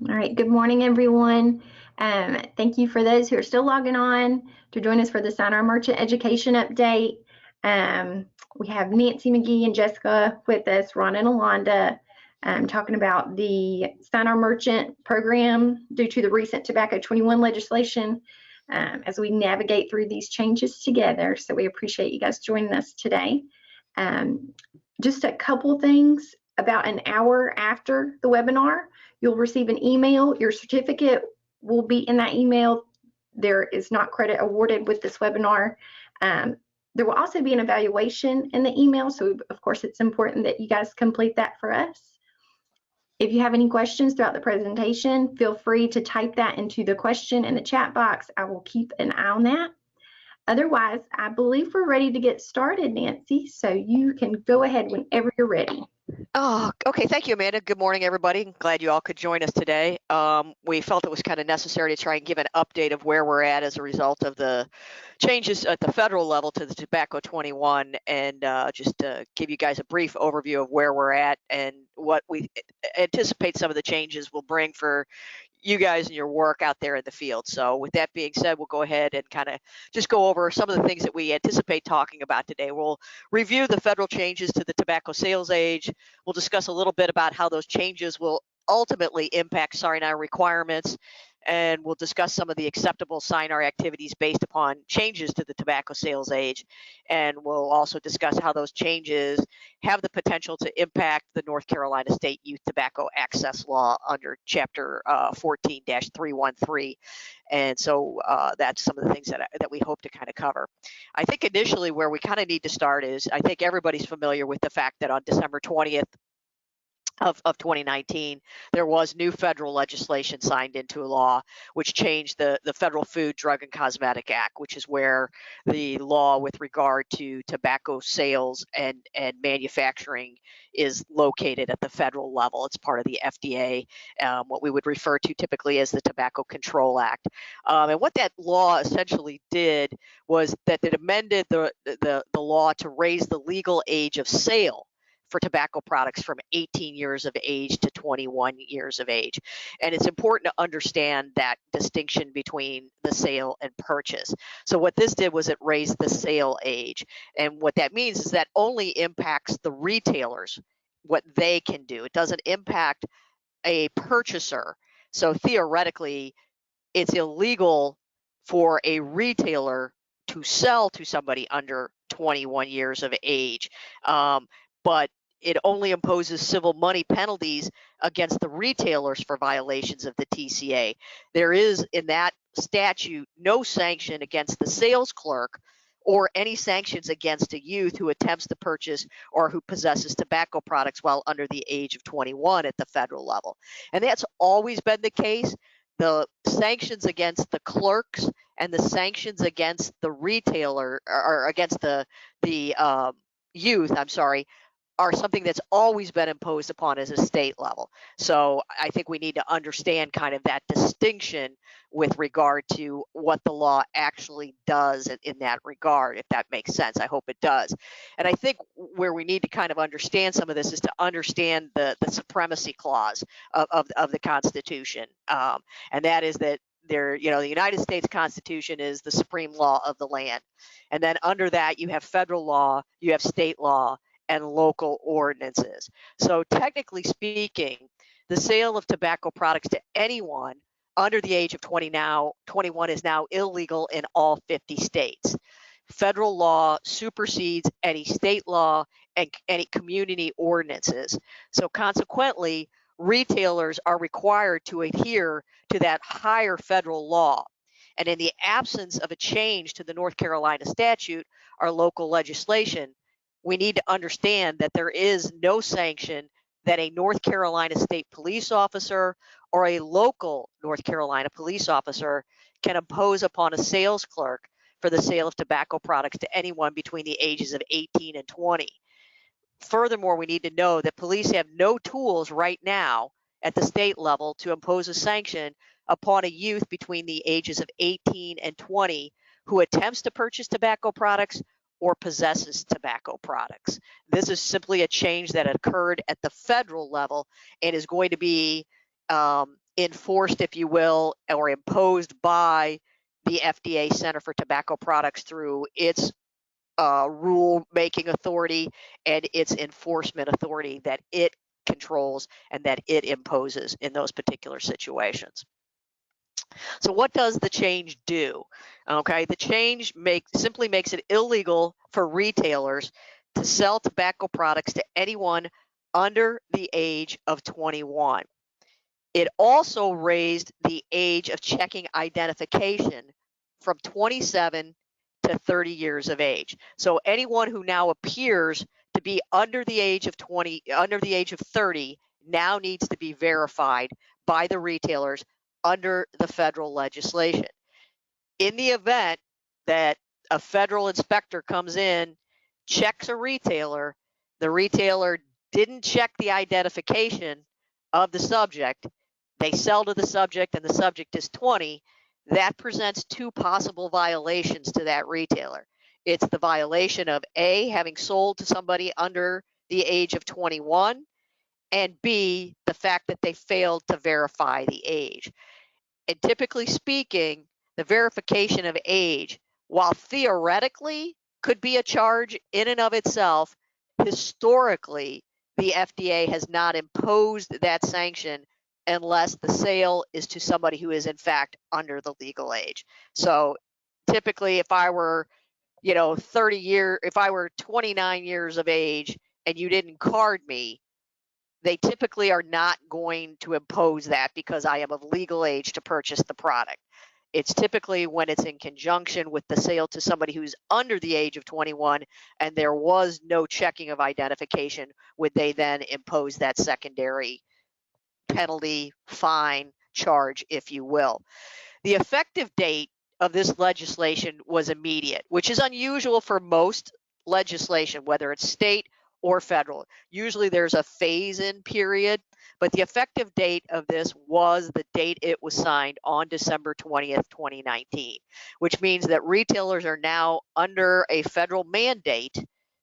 All right, good morning, everyone. Thank you for those who are still logging on to join us for the Synar Merchant Education Update. We have Nancy, McGee, and Jessica with us, Ron and Alonda, talking about the Synar Merchant program due to the recent Tobacco 21 legislation as we navigate through these changes together. So we appreciate you guys joining us today. Just a couple things. About an hour after the webinar, you'll receive an email. Your certificate will be in that email. There is not credit awarded with this webinar. There will also be an evaluation in the email, so of course it's important that you guys complete that for us. If you have any questions throughout the presentation, feel free to type that into the question in the chat box. I will keep an eye on that. Otherwise, I believe we're ready to get started, Nancy, so you can go ahead whenever you're ready. Oh, okay. Thank you, Amanda. Good morning, everybody. Glad you all could join us today. We felt it was kind of necessary to try and give an update of where we're at as a result of the changes at the federal level to the Tobacco 21, and just to give you guys a brief overview of where we're at and what we anticipate some of the changes will bring for you guys and your work out there in the field. So with that being said, we'll go ahead and kind of just go over some of the things that we anticipate talking about today. We'll review the federal changes to the tobacco sales age. We'll discuss a little bit about how those changes will ultimately impact Synar requirements, and we'll discuss some of the acceptable Synar activities based upon changes to the tobacco sales age. And we'll also discuss how those changes have the potential to impact the North Carolina State Youth Tobacco Access Law under Chapter 14-313. And so that's some of the things that we hope to kind of cover. I think initially where we kind of need to start is, I think everybody's familiar with the fact that on December 20th, of 2019, there was new federal legislation signed into law, which changed the Federal Food, Drug, and Cosmetic Act, which is where the law with regard to tobacco sales and manufacturing is located at the federal level. It's part of the FDA, what we would refer to typically as the Tobacco Control Act. And what that law essentially did was that it amended the law to raise the legal age of sale for tobacco products from 18 years of age to 21 years of age. And it's important to understand that distinction between the sale and purchase. So what this did was it raised the sale age. And what that means is that only impacts the retailers, what they can do. It doesn't impact a purchaser. So theoretically, it's illegal for a retailer to sell to somebody under 21 years of age. But it only imposes civil money penalties against the retailers for violations of the TCA. There is in that statute no sanction against the sales clerk or any sanctions against a youth who attempts to purchase or who possesses tobacco products while under the age of 21 at the federal level. And that's always been the case. The sanctions against the clerks and the sanctions against the retailer or against the youth, are something that's always been imposed upon as a state level. So I think we need to understand kind of that distinction with regard to what the law actually does in that regard, if that makes sense. I hope it does. And I think where we need to kind of understand some of this is to understand the supremacy clause of the Constitution. And that is that the United States Constitution is the supreme law of the land. And then under that, you have federal law, you have state law, and local ordinances. So technically speaking, the sale of tobacco products to anyone under the age of 21 is now illegal in all 50 states. Federal law supersedes any state law and any community ordinances. So consequently, retailers are required to adhere to that higher federal law. And in the absence of a change to the North Carolina statute or local legislation, we need to understand that there is no sanction that a North Carolina state police officer or a local North Carolina police officer can impose upon a sales clerk for the sale of tobacco products to anyone between the ages of 18 and 20. Furthermore, we need to know that police have no tools right now at the state level to impose a sanction upon a youth between the ages of 18 and 20 who attempts to purchase tobacco products or possesses tobacco products. This is simply a change that occurred at the federal level and is going to be enforced, if you will, or imposed by the FDA Center for Tobacco Products through its rule-making authority and its enforcement authority that it controls and that it imposes in those particular situations. So what does the change do? Okay, the change simply makes it illegal for retailers to sell tobacco products to anyone under the age of 21. It also raised the age of checking identification from 27 to 30 years of age. So anyone who now appears to be under the age of 30 now needs to be verified by the retailers under the federal legislation. In the event that a federal inspector comes in, checks a retailer, the retailer didn't check the identification of the subject, they sell to the subject and the subject is 20, that presents two possible violations to that retailer. It's the violation of A, having sold to somebody under the age of 21, and B, the fact that they failed to verify the age. And typically speaking, the verification of age, while theoretically could be a charge in and of itself, historically, the FDA has not imposed that sanction unless the sale is to somebody who is in fact under the legal age. So typically, if I were, 29 years of age and you didn't card me, they typically are not going to impose that because I am of legal age to purchase the product. It's typically when it's in conjunction with the sale to somebody who's under the age of 21 and there was no checking of identification, would they then impose that secondary penalty, fine, charge, if you will. The effective date of this legislation was immediate, which is unusual for most legislation, whether it's state or federal. Usually there's a phase-in period, but the effective date of this was the date it was signed on December 20th, 2019, which means that retailers are now under a federal mandate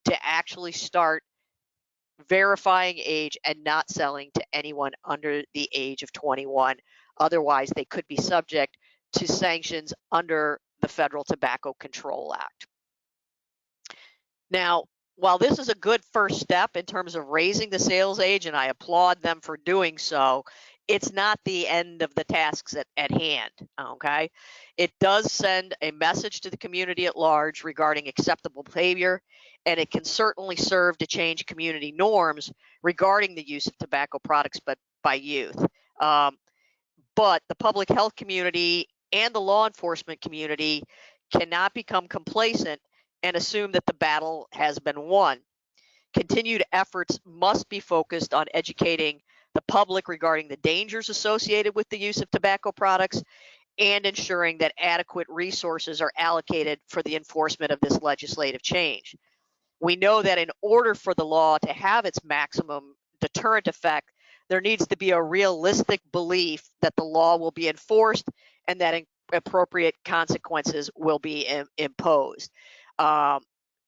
to actually start verifying age and not selling to anyone under the age of 21. Otherwise, they could be subject to sanctions under the Federal Tobacco Control Act. Now, while this is a good first step in terms of raising the sales age, and I applaud them for doing so, it's not the end of the tasks at hand, okay? It does send a message to the community at large regarding acceptable behavior, and it can certainly serve to change community norms regarding the use of tobacco products by youth. But the public health community and the law enforcement community cannot become complacent and assume that the battle has been won. Continued efforts must be focused on educating the public regarding the dangers associated with the use of tobacco products and ensuring that adequate resources are allocated for the enforcement of this legislative change. We know that in order for the law to have its maximum deterrent effect, there needs to be a realistic belief that the law will be enforced and that appropriate consequences will be imposed.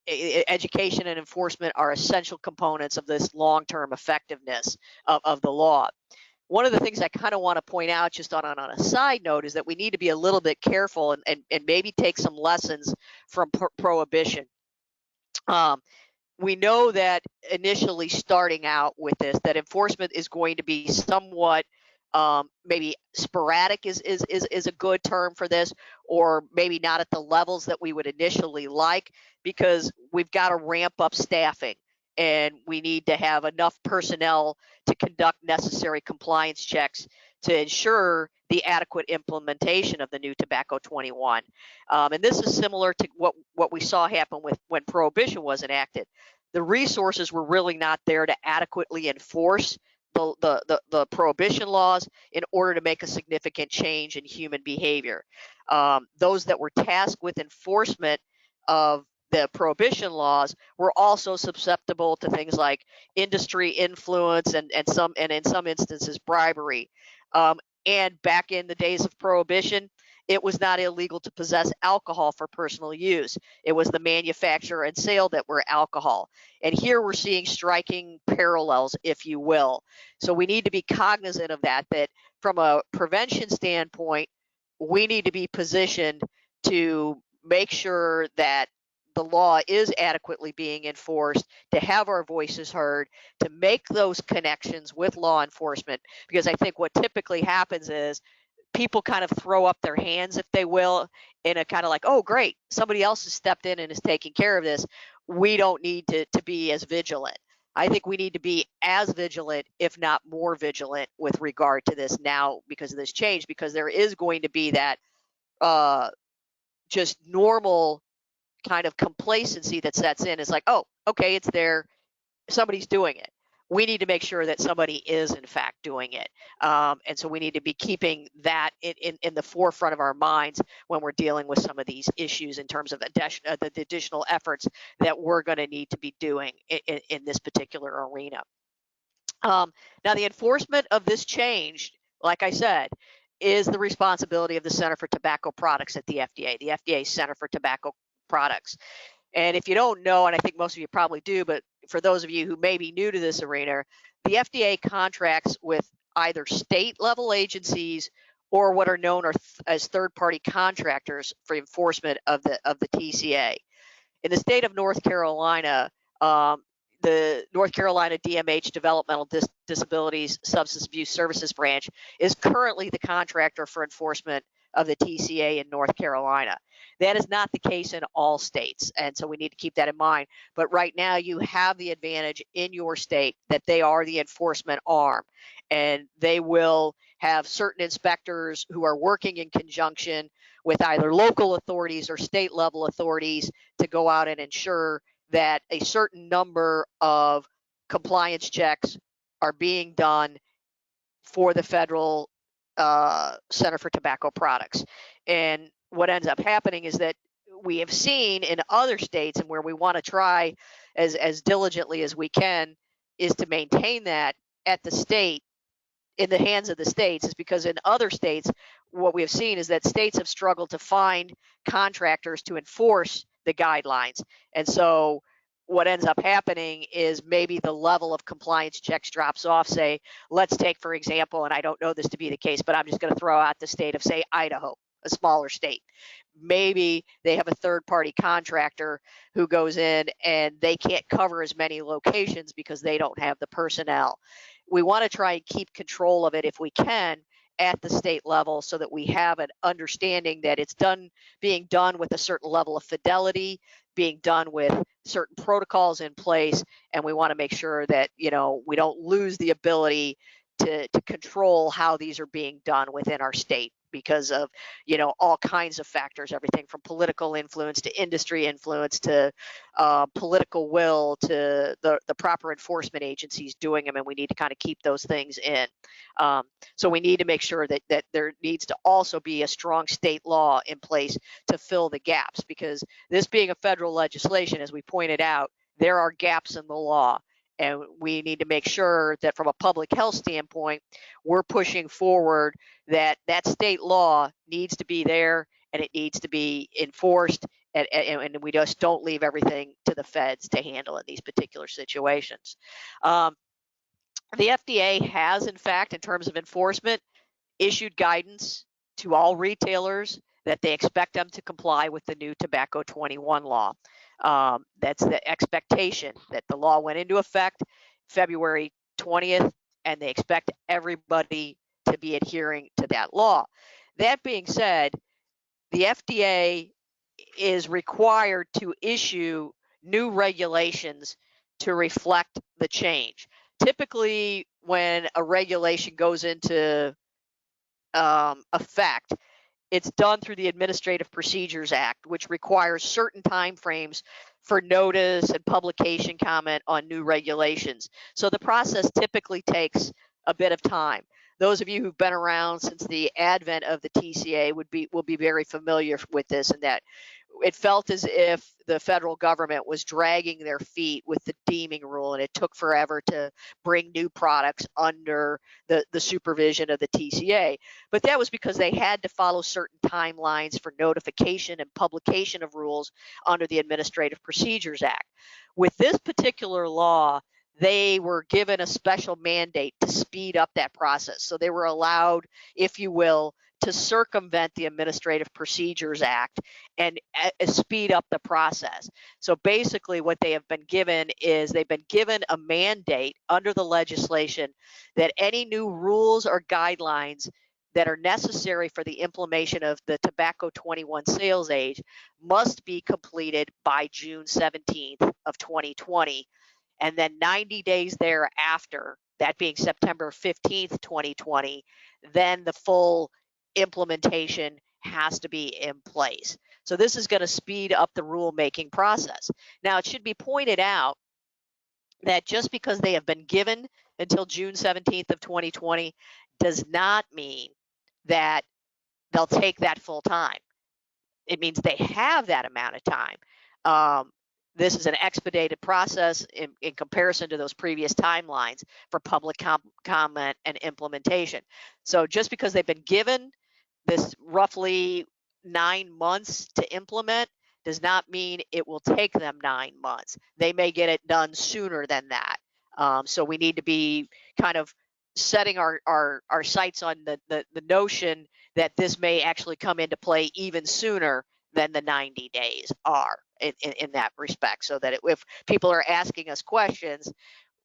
Education and enforcement are essential components of this long-term effectiveness of the law. One of the things I kind of want to point out just on a side note is that we need to be a little bit careful and maybe take some lessons from prohibition. We know that initially starting out with this, that enforcement is going to be somewhat maybe sporadic is a good term for this, or maybe not at the levels that we would initially like, because we've got to ramp up staffing and we need to have enough personnel to conduct necessary compliance checks to ensure the adequate implementation of the new Tobacco 21. And this is similar to what we saw happen when Prohibition was enacted. The resources were really not there to adequately enforce the prohibition laws in order to make a significant change in human behavior. Those that were tasked with enforcement of the prohibition laws were also susceptible to things like industry influence and in some instances bribery. And back in the days of prohibition, it was not illegal to possess alcohol for personal use. It was the manufacture and sale that were alcohol. And here we're seeing striking parallels, if you will. So we need to be cognizant of that, that from a prevention standpoint, we need to be positioned to make sure that the law is adequately being enforced, to have our voices heard, to make those connections with law enforcement. Because I think what typically happens is people kind of throw up their hands, if they will, in a kind of like, oh, great, somebody else has stepped in and is taking care of this. We don't need to be as vigilant. I think we need to be as vigilant, if not more vigilant, with regard to this now because of this change, because there is going to be that just normal kind of complacency that sets in. It's like, oh, okay, it's there, somebody's doing it. We need to make sure that somebody is in fact doing it. And so we need to be keeping that in the forefront of our minds when we're dealing with some of these issues in terms of the additional efforts that we're going to need to be doing in this particular arena. Now, the enforcement of this change, like I said, is the responsibility of the Center for Tobacco Products at the FDA Center for Tobacco Products. And if you don't know, and I think most of you probably do, but for those of you who may be new to this arena, the FDA contracts with either state level agencies or what are known as third-party contractors for enforcement of the TCA. In the state of North Carolina, the North Carolina DMH Developmental Disabilities Substance Abuse Services Branch is currently the contractor for enforcement of the TCA in North Carolina. That is not the case in all states, and so we need to keep that in mind. But right now, you have the advantage in your state that they are the enforcement arm, and they will have certain inspectors who are working in conjunction with either local authorities or state level authorities to go out and ensure that a certain number of compliance checks are being done for the federal Center for Tobacco Products. And what ends up happening is that we have seen in other states, and where we want to try as diligently as we can, is to maintain that at the state, in the hands of the states, is because in other states, what we have seen is that states have struggled to find contractors to enforce the guidelines. And so what ends up happening is maybe the level of compliance checks drops off. Say, let's take, for example, and I don't know this to be the case, but I'm just going to throw out the state of, say, Idaho, a smaller state. Maybe they have a third-party contractor who goes in and they can't cover as many locations because they don't have the personnel. We want to try and keep control of it if we can at the state level, so that we have an understanding that it's being done with a certain level of fidelity, being done with certain protocols in place, and we want to make sure that we don't lose the ability to control how these are being done within our state because of all kinds of factors, everything from political influence to industry influence to political will to the proper enforcement agencies doing them, and we need to kind of keep those things in. So we need to make sure that there needs to also be a strong state law in place to fill the gaps, because this being a federal legislation, as we pointed out, there are gaps in the law. And we need to make sure that from a public health standpoint, we're pushing forward that state law needs to be there and it needs to be enforced. And we just don't leave everything to the feds to handle in these particular situations. The FDA has, in fact, in terms of enforcement, issued guidance to all retailers that they expect them to comply with the new Tobacco 21 law. That's the expectation, that the law went into effect February 20th, and they expect everybody to be adhering to that law. That being said, the FDA is required to issue new regulations to reflect the change. Typically, when a regulation goes into effect, it's done through the Administrative Procedures Act, which requires certain timeframes for notice and publication comment on new regulations. So the process typically takes a bit of time. Those of you who've been around since the advent of the TCA will be very familiar with this, and that it felt as if the federal government was dragging their feet with the deeming rule, and it took forever to bring new products under the supervision of the TCA. But that was because they had to follow certain timelines for notification and publication of rules under the Administrative Procedures Act. With this particular law, they were given a special mandate to speed up that process. So they were allowed, if you will, to circumvent the Administrative Procedures Act and speed up the process. So basically what they have been given is they've been given a mandate under the legislation that any new rules or guidelines that are necessary for the implementation of the tobacco 21 sales age must be completed by June 17th of 2020. And then 90 days thereafter, that being September 15th, 2020, then the full implementation has to be in place. So this is going to speed up the rulemaking process. Now, it should be pointed out that just because they have been given until June 17th of 2020 does not mean that they'll take that full time. It means they have that amount of time. This is an expedited process in comparison to those previous timelines for public comment and implementation. So just because they've been given this roughly 9 months to implement does not mean it will take them 9 months. They may get it done sooner than that. So we need to be kind of setting our sights on the notion that this may actually come into play even sooner than the 90 days are in that respect. So that if people are asking us questions,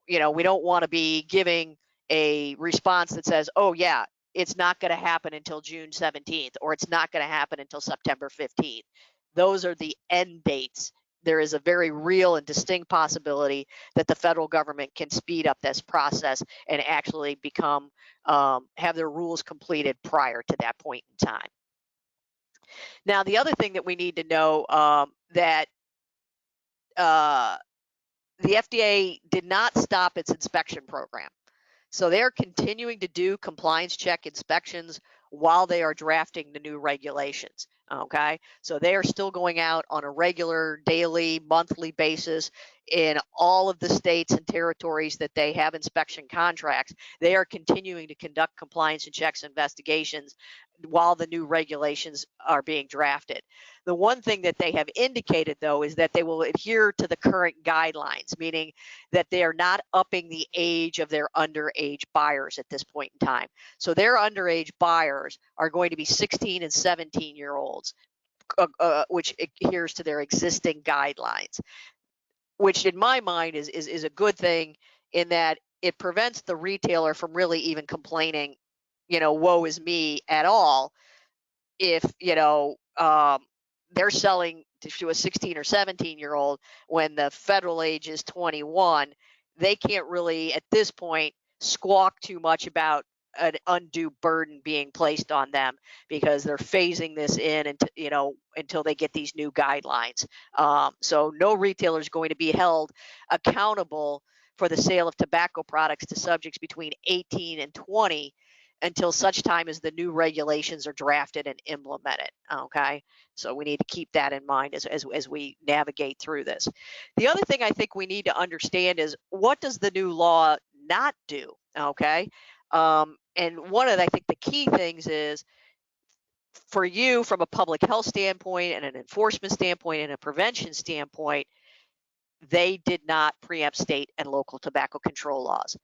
we don't want to be giving a response that says, oh yeah, it's not going to happen until June 17th, or it's not going to happen until September 15th. Those are the end dates. There is a very real and distinct possibility that the federal government can speed up this process and actually become have their rules completed prior to that point in time. Now, the other thing that we need to know that the FDA did not stop its inspection program. So they're continuing to do compliance check inspections while they are drafting the new regulations. Okay, so they are still going out on a regular, daily, monthly basis in all of the states and territories that they have inspection contracts. They are continuing to conduct compliance and checks investigations while the new regulations are being drafted. The one thing that they have indicated, though, is that they will adhere to the current guidelines, meaning that they are not upping the age of their underage buyers at this point in time. So their underage buyers are going to be 16 and 17-year-olds, which adheres to their existing guidelines, which in my mind is a good thing in that it prevents the retailer from really even complaining, woe is me at all, if, they're selling to a 16 or 17-year-old when the federal age is 21. They can't really, at this point, squawk too much about an undue burden being placed on them because they're phasing this in until they get these new guidelines. So no retailer is going to be held accountable for the sale of tobacco products to subjects between 18 and 20 until such time as the new regulations are drafted and implemented. Okay, so we need to keep that in mind as we navigate through this. The other thing I think we need to understand is, what does the new law not do? Okay, and one of I think the key things is, for you from a public health standpoint and an enforcement standpoint and a prevention standpoint, they did not preempt state and local tobacco control laws.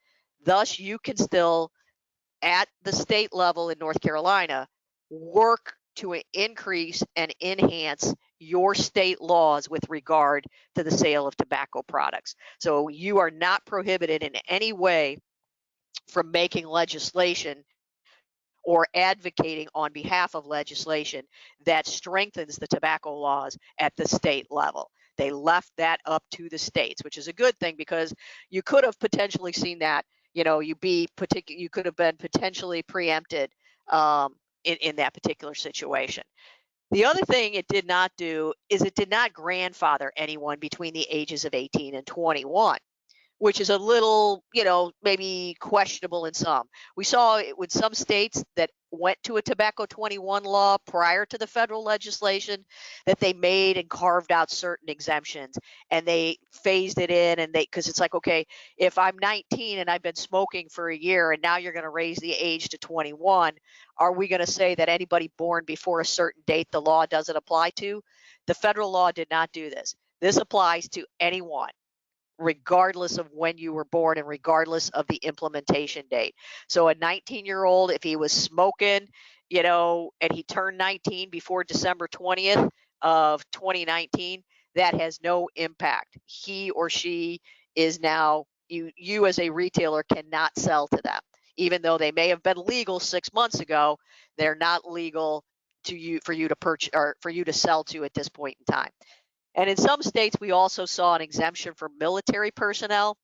Thus, you can still, at the state level in North Carolina, work to increase and enhance your state laws with regard to the sale of tobacco products. So you are not prohibited in any way from making legislation or advocating on behalf of legislation that strengthens the tobacco laws at the state level. They left that up to the states, which is a good thing, because you could have potentially seen that, you could have been potentially preempted in that particular situation. The other thing it did not do is it did not grandfather anyone between the ages of 18 and 21. which is a little, maybe questionable in some. We saw it with some states that went to a tobacco 21 law prior to the federal legislation, that they made and carved out certain exemptions, and they phased it in, and because it's like, okay, if I'm 19 and I've been smoking for a year and now you're going to raise the age to 21, are we going to say that anybody born before a certain date the law doesn't apply to? The federal law did not do this. This applies to anyone, regardless of when you were born and regardless of the implementation date. So a 19-year-old, if he was smoking, and he turned 19 before December 20th of 2019, that has no impact. He or she is now, you as a retailer cannot sell to them. Even though they may have been legal 6 months ago, they're not legal to you for you to purchase or for you to sell to at this point in time. And in some states, we also saw an exemption for military personnel.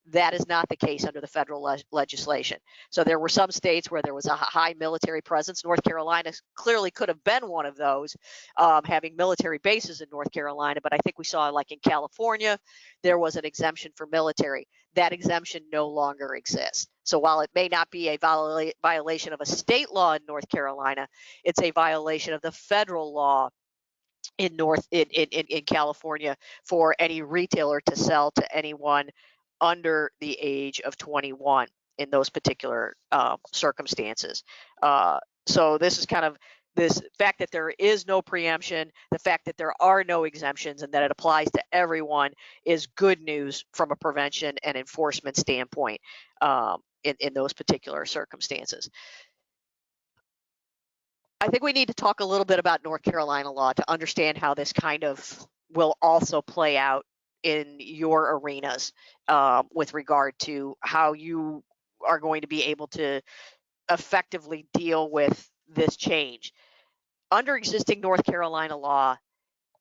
That is not the case under the federal legislation. So there were some states where there was a high military presence. North Carolina clearly could have been one of those, having military bases in North Carolina. But I think we saw, like in California, there was an exemption for military. That exemption no longer exists. So while it may not be a violation of a state law in North Carolina, it's a violation of the federal law in California for any retailer to sell to anyone under the age of 21 in those particular circumstances. So this is kind of this fact that there is no preemption, the fact that there are no exemptions, and that it applies to everyone is good news from a prevention and enforcement standpoint in those particular circumstances. I think we need to talk a little bit about North Carolina law to understand how this kind of will also play out in your arenas with regard to how you are going to be able to effectively deal with this change. Under existing North Carolina law,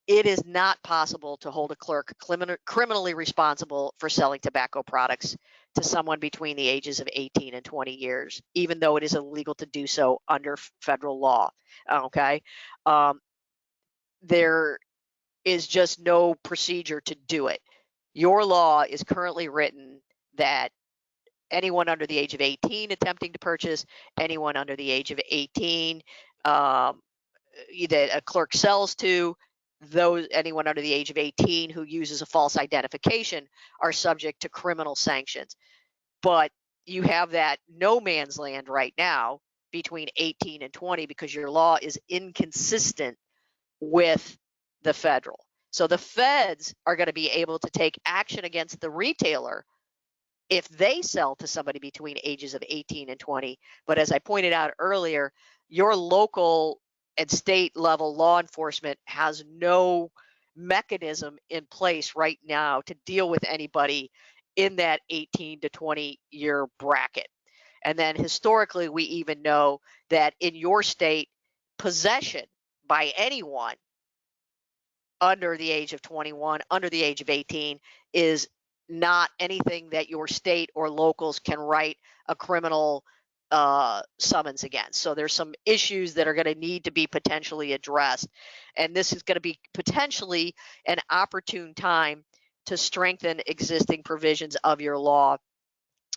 it is not possible to hold a clerk criminally responsible for selling tobacco products to someone between the ages of 18 and 20 years, even though it is illegal to do so under federal law. Okay. There is just no procedure to do it. Your law is currently written that anyone under the age of 18 attempting to purchase, anyone under the age of 18 that a clerk sells to, anyone under the age of 18 who uses a false identification are subject to criminal sanctions. But you have that no man's land right now between 18 and 20 because your law is inconsistent with the federal. So the feds are going to be able to take action against the retailer if they sell to somebody between ages of 18 and 20. But as I pointed out earlier, your local and state level law enforcement has no mechanism in place right now to deal with anybody in that 18 to 20 year bracket. And then historically, we even know that in your state, possession by anyone under the age of 21, under the age of 18, is not anything that your state or locals can write a criminal summons against. So there's some issues that are going to need to be potentially addressed. And this is going to be potentially an opportune time to strengthen existing provisions of your law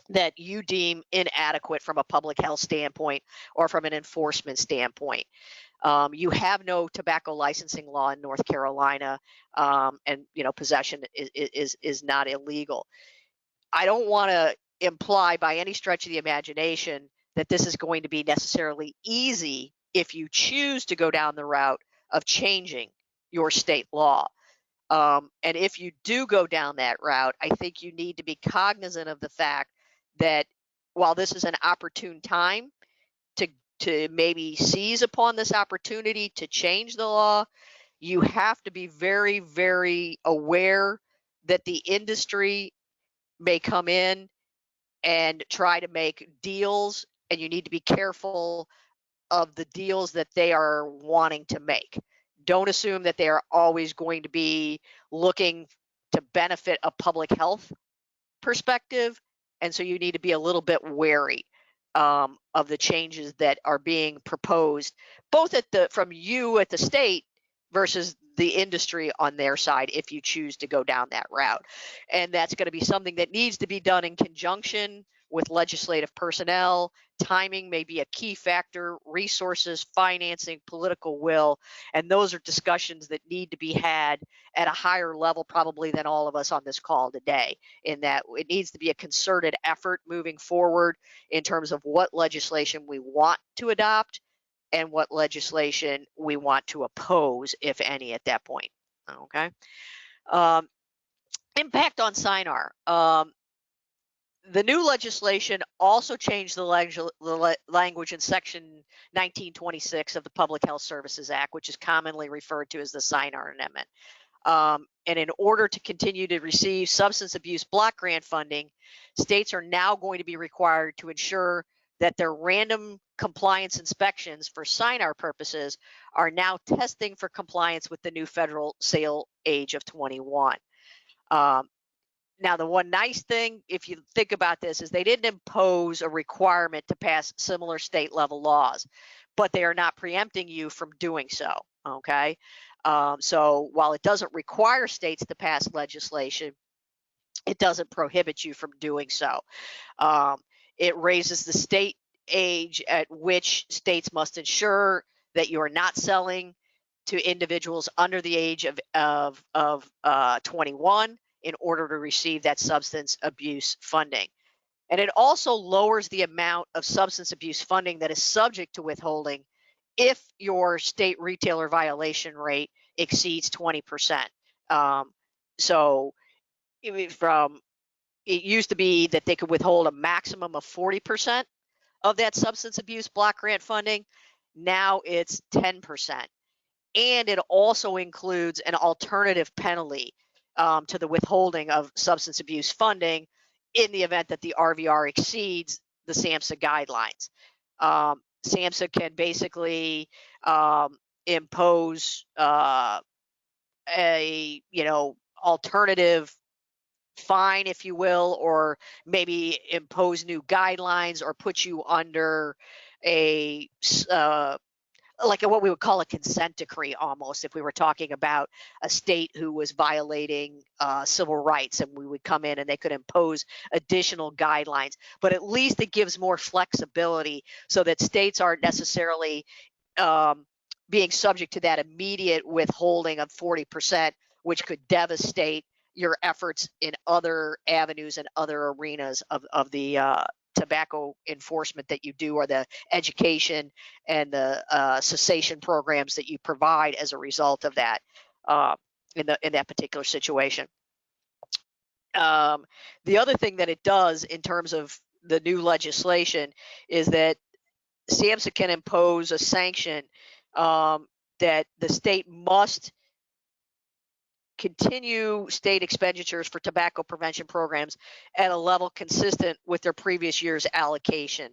that you deem inadequate from a public health standpoint or from an enforcement standpoint. You have no tobacco licensing law in North Carolina, and possession is not illegal. I don't want to imply by any stretch of the imagination that this is going to be necessarily easy if you choose to go down the route of changing your state law. And if you do go down that route, I think you need to be cognizant of the fact that while this is an opportune time to maybe seize upon this opportunity to change the law, you have to be very, very aware that the industry may come in and try to make deals, and you need to be careful of the deals that they are wanting to make. Don't assume that they are always going to be looking to benefit a public health perspective, and so you need to be a little bit wary of the changes that are being proposed, both from you at the state versus the industry on their side if you choose to go down that route. And that's going to be something that needs to be done in conjunction with legislative personnel. Timing may be a key factor, resources, financing, political will, and those are discussions that need to be had at a higher level probably than all of us on this call today, in that it needs to be a concerted effort moving forward in terms of what legislation we want to adopt and what legislation we want to oppose, if any, at that point. Okay. Um, Impact on Synar. The new legislation also changed the language in Section 1926 of the Public Health Services Act, which is commonly referred to as the Synar Amendment. And in order to continue to receive substance abuse block grant funding, states are now going to be required to ensure that their random compliance inspections for Synar purposes are now testing for compliance with the new federal sale age of 21. Now, the one nice thing, if you think about this, is they didn't impose a requirement to pass similar state level laws, but they are not preempting you from doing so. Okay. So while it doesn't require states to pass legislation, it doesn't prohibit you from doing so. It raises the state age at which states must ensure that you are not selling to individuals under the age of 21 in order to receive that substance abuse funding. And it also lowers the amount of substance abuse funding that is subject to withholding if your state retailer violation rate exceeds 20%. So from it used to be that they could withhold a maximum of 40% of that substance abuse block grant funding. Now it's 10%. And it also includes an alternative penalty to the withholding of substance abuse funding in the event that the RVR exceeds the SAMHSA guidelines. SAMHSA can basically impose a alternative fine, if you will, or maybe impose new guidelines or put you under a like what we would call a consent decree almost, if we were talking about a state who was violating civil rights, and we would come in and they could impose additional guidelines. But at least it gives more flexibility so that states aren't necessarily being subject to that immediate withholding of 40%, which could devastate your efforts in other avenues and other arenas of the tobacco enforcement that you do, or the education and the cessation programs that you provide as a result of that in that particular situation. The other thing that it does in terms of the new legislation is that SAMHSA can impose a sanction that the state must continue state expenditures for tobacco prevention programs at a level consistent with their previous year's allocation,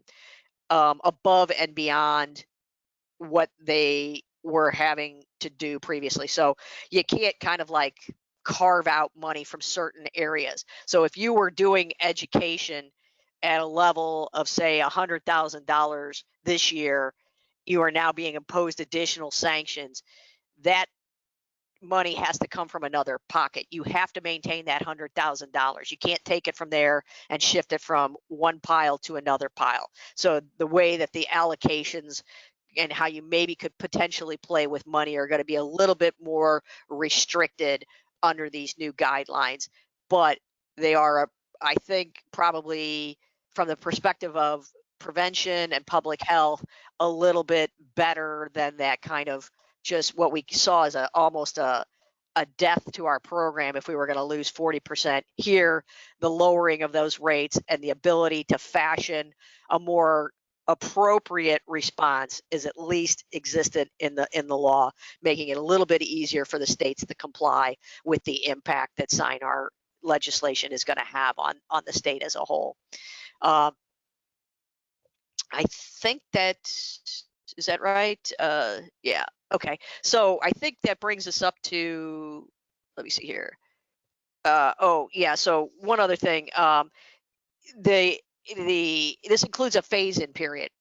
above and beyond what they were having to do previously. So you can't kind of like carve out money from certain areas. So if you were doing education at a level of, say, $100,000 this year, you are now being imposed additional sanctions. That money has to come from another pocket. You have to maintain that $100,000. You can't take it from there and shift it from one pile to another pile. So the way that the allocations and how you maybe could potentially play with money are going to be a little bit more restricted under these new guidelines. But they are, I think, probably from the perspective of prevention and public health, a little bit better than that kind of just what we saw as almost a death to our program if we were going to lose 40%. Here, the lowering of those rates and the ability to fashion a more appropriate response is at least existent in the law, making it a little bit easier for the states to comply with the impact that Synar legislation is going to have on the state as a whole. I think that, is that right? Yeah. Okay. So I think that brings us up to, let me see here. Oh yeah. So one other thing, this includes a phase-in period,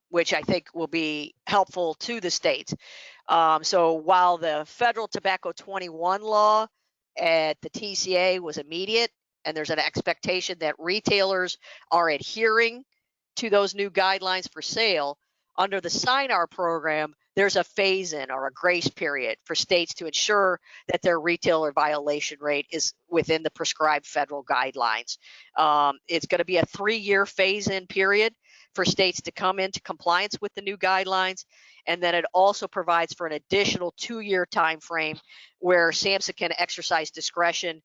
which I think will be helpful to the states. So while the federal tobacco 21 law at the TCA was immediate, and there's an expectation that retailers are adhering to those new guidelines for sale, under the Synar program, there's a phase-in or a grace period for states to ensure that their retailer violation rate is within the prescribed federal guidelines. It's going to be a 3-year phase-in period for states to come into compliance with the new guidelines, and then it also provides for an additional 2-year time frame where SAMHSA can exercise discretion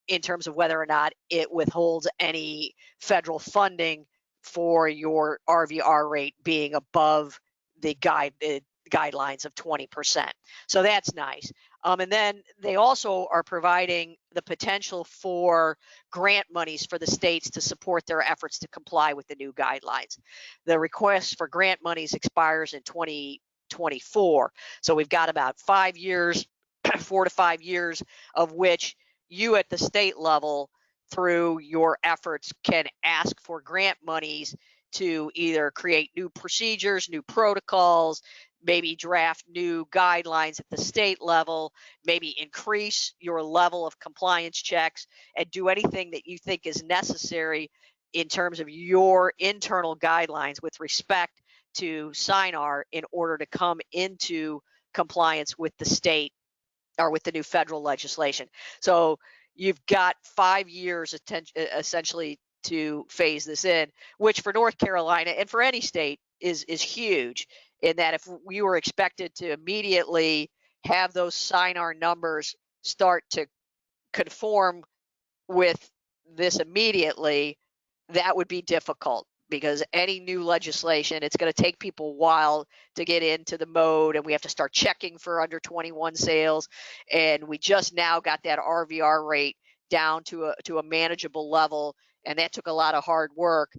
in terms of whether or not it withholds any federal funding for your RVR rate being above the guidelines of 20%. So that's nice. And then they also are providing the potential for grant monies for the states to support their efforts to comply with the new guidelines. The request for grant monies expires in 2024. So we've got about 5 years, 4 to 5 years, of which you at the state level, through your efforts, can ask for grant monies to either create new procedures, new protocols, maybe draft new guidelines at the state level, maybe increase your level of compliance checks, and do anything that you think is necessary in terms of your internal guidelines with respect to Synar in order to come into compliance with the state or with the new federal legislation. So you've got 5 years essentially to phase this in, which for North Carolina and for any state is huge, in that if we were expected to immediately have those Synar numbers start to conform with this immediately, that would be difficult, because any new legislation, it's going to take people a while to get into the mode, and we have to start checking for under 21 sales. And we just now got that RVR rate down to a manageable level, and that took a lot of hard work.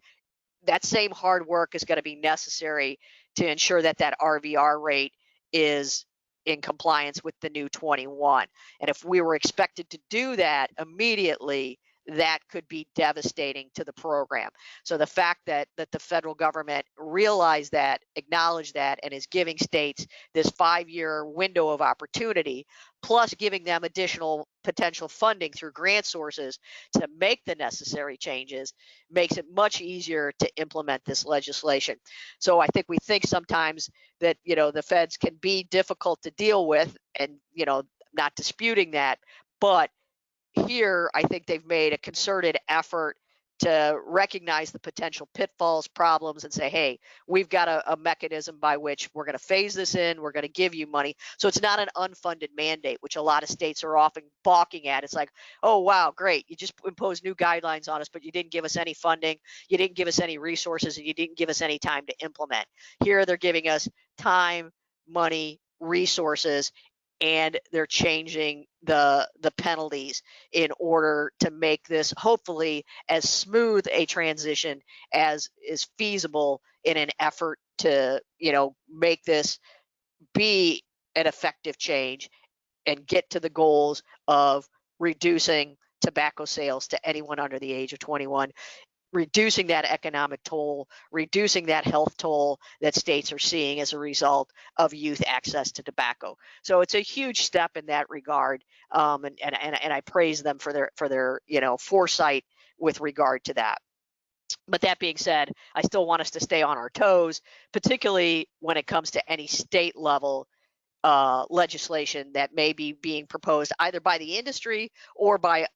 That same hard work is going to be necessary to ensure that that RVR rate is in compliance with the new 21. And if we were expected to do that immediately, that could be devastating to the program. So the fact that the federal government realized that, acknowledged that, and is giving states this 5-year window of opportunity, plus giving them additional potential funding through grant sources to make the necessary changes, makes it much easier to implement this legislation. So I think we think sometimes that, the feds can be difficult to deal with, and, not disputing that, but here, I think they've made a concerted effort to recognize the potential pitfalls, problems, and say, hey, we've got a mechanism by which we're going to phase this in, we're going to give you money. So it's not an unfunded mandate, which a lot of states are often balking at. It's like, oh, wow, great. You just imposed new guidelines on us, but you didn't give us any funding, you didn't give us any resources, and you didn't give us any time to implement. Here, they're giving us time, money, resources, and they're changing the penalties in order to make this hopefully as smooth a transition as is feasible, in an effort to make this be an effective change and get to the goals of reducing tobacco sales to anyone under the age of 21, reducing that economic toll, reducing that health toll that states are seeing as a result of youth access to tobacco. So it's a huge step in that regard, and I praise them for their foresight with regard to that. But that being said, I still want us to stay on our toes, particularly when it comes to any state level legislation that may be being proposed either by the industry or by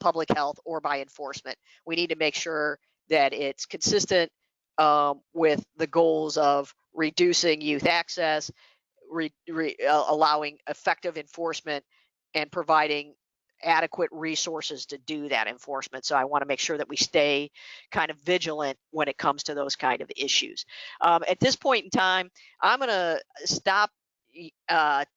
public health or by enforcement. We need to make sure that it's consistent with the goals of reducing youth access, allowing effective enforcement, and providing adequate resources to do that enforcement. So I want to make sure that we stay kind of vigilant when it comes to those kind of issues. At this point in time, I'm going to stop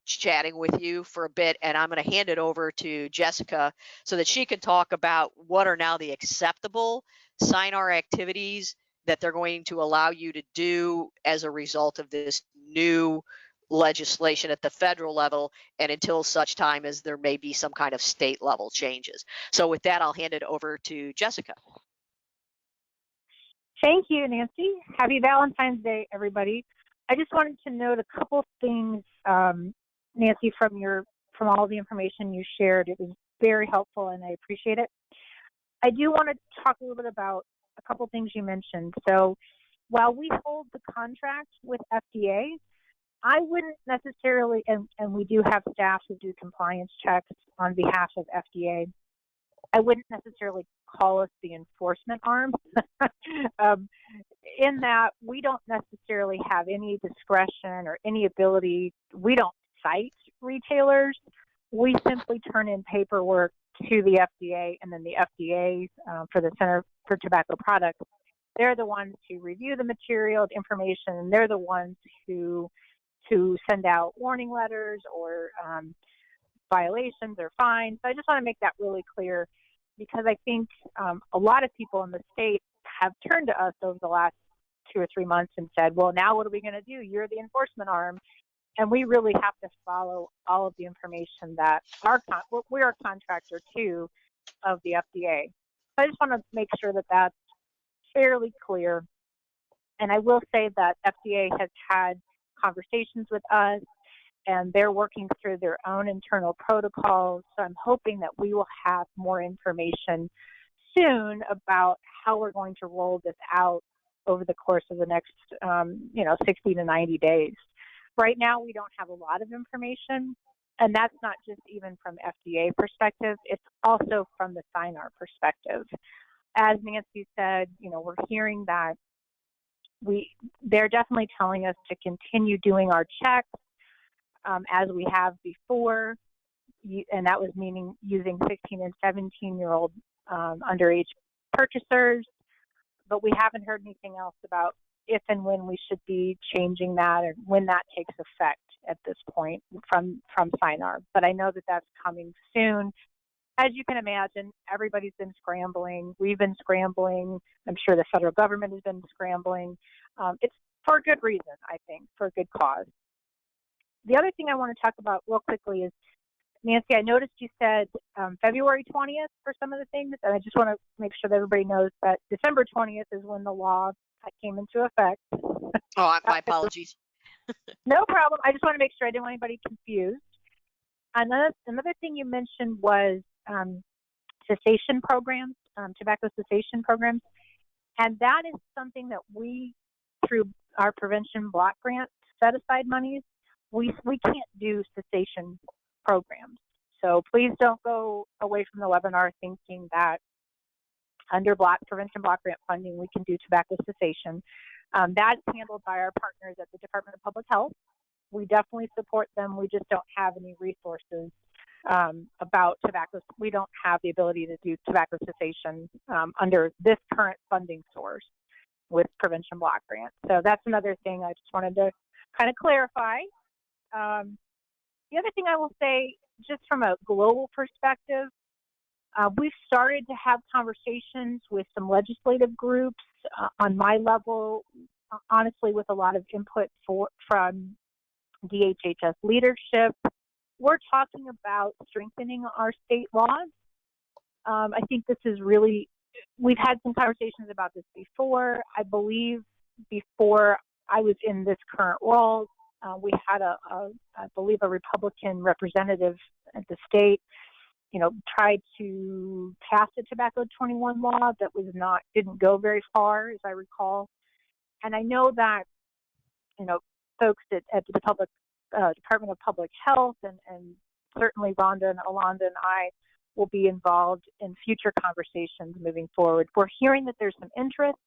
chatting with you for a bit, and I'm going to hand it over to Jessica so that she can talk about what are now the acceptable Synar activities that they're going to allow you to do as a result of this new legislation at the federal level, and until such time as there may be some kind of state level changes. So with that, I'll hand it over to Jessica. Thank you, Nancy. Happy Valentine's Day, everybody. I just wanted to note a couple things, Nancy, from all the information you shared. It was very helpful, and I appreciate it. I do want to talk a little bit about a couple things you mentioned. So while we hold the contract with FDA, I wouldn't necessarily, and we do have staff who do compliance checks on behalf of FDA. I wouldn't necessarily call us the enforcement arm, in that we don't necessarily have any discretion or any ability. We don't cite retailers. We simply turn in paperwork to the FDA, and then the FDA, for the Center for Tobacco Products, they're the ones who review the material, the information, and they're the ones who send out warning letters or violations or fines. So I just want to make that really clear, because I think a lot of people in the state have turned to us over the last 2 or 3 months and said, well, now what are we going to do? You're the enforcement arm. And we really have to follow all of the information that we're a contractor too of the FDA. So I just want to make sure that that's fairly clear. And I will say that FDA has had conversations with us, and they're working through their own internal protocols. So I'm hoping that we will have more information soon about how we're going to roll this out over the course of the next 60 to 90 days. Right now, we don't have a lot of information, and that's not just even from FDA perspective, it's also from the Synar perspective. As Nancy said, we're hearing that they're definitely telling us to continue doing our checks as we have before, and that was meaning using 16 and 17-year-old underage purchasers, but we haven't heard anything else about if and when we should be changing that or when that takes effect at this point from Synar. But I know that that's coming soon. As you can imagine, everybody's been scrambling. We've been scrambling. I'm sure the federal government has been scrambling. It's for a good reason, I think, for a good cause. The other thing I want to talk about real quickly is, Nancy, I noticed you said February 20th for some of the things, and I just want to make sure that everybody knows that December 20th is when the law came into effect. Oh, my apologies. No problem. I just want to make sure I didn't want anybody confused. Another thing you mentioned was cessation programs, tobacco cessation programs, and that is something that we, through our prevention block grant set aside monies, we can't do cessation programs. So please don't go away from the webinar thinking that under prevention block grant funding we can do tobacco cessation. That's handled by our partners at the Department of Public Health. We definitely support them. We just don't have any resources about tobacco. We don't have the ability to do tobacco cessation under this current funding source with prevention block grant. So that's another thing I just wanted to kind of clarify. The other thing I will say, just from a global perspective, we've started to have conversations with some legislative groups on my level, honestly, with a lot of input from DHHS leadership. We're talking about strengthening our state laws. I think this is really, we've had some conversations about this before. I believe before I was in this current role, we had I believe a Republican representative at the state, tried to pass a tobacco 21 law that didn't go very far, as I recall. And I know that, folks at the Department of Public Health and certainly Rhonda and Alonda and I will be involved in future conversations moving forward. We're hearing that there's some interest.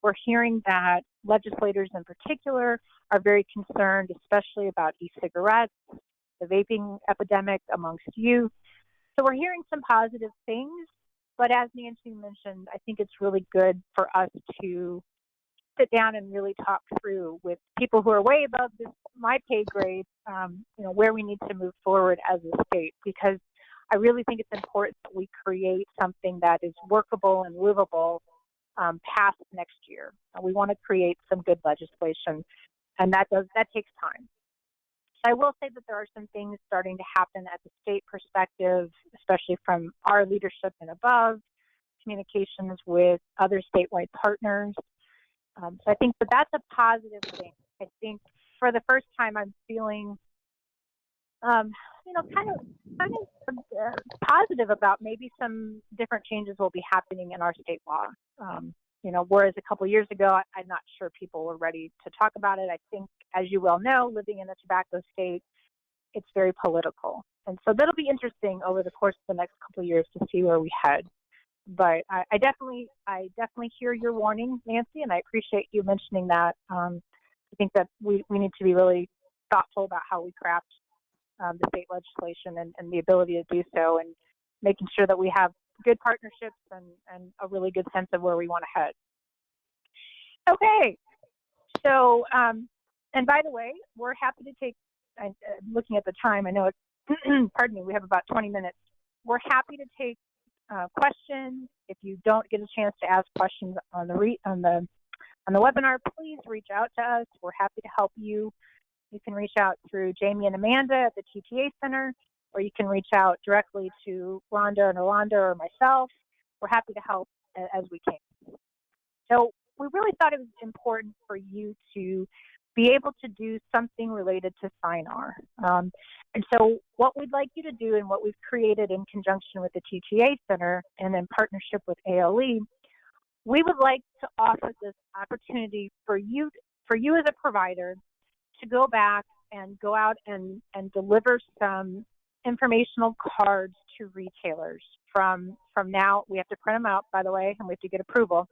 We're hearing that legislators in particular are very concerned, especially about e-cigarettes, the vaping epidemic amongst youth. So we're hearing some positive things, but as Nancy mentioned, I think it's really good for us to sit down and really talk through with people who are way above my pay grade, where we need to move forward as a state, because I really think it's important that we create something that is workable and livable past next year. We want to create some good legislation, and that takes time. So I will say that there are some things starting to happen at the state perspective, especially from our leadership and above, communications with other statewide partners. So I think that's a positive thing. I think for the first time, I'm feeling, kind of positive about maybe some different changes will be happening in our state law. Whereas a couple years ago, I'm not sure people were ready to talk about it. I think, as you well know, living in a tobacco state, it's very political. And so that'll be interesting over the course of the next couple of years to see where we head. But I definitely hear your warning, Nancy, and I appreciate you mentioning that. I think that we need to be really thoughtful about how we craft the state legislation and the ability to do so, and making sure that we have good partnerships and a really good sense of where we want to head. Okay, so, and by the way, we're happy to take, looking at the time, I know it's, pardon me, we have about 20 minutes. We're happy to take questions. If you don't get a chance to ask questions on the webinar, please reach out to us. We're happy to help you. You can reach out through Jamie and Amanda at the TTA Center, or you can reach out directly to Rhonda and Orlando or myself. We're happy to help as we can. So we really thought it was important for you to be able to do something related to Synar. And so what we'd like you to do, and what we've created in conjunction with the TTA Center and in partnership with ALE, we would like to offer this opportunity for you as a provider to go back and go out and deliver some informational cards to retailers. From now, we have to print them out, by the way, and we have to get approval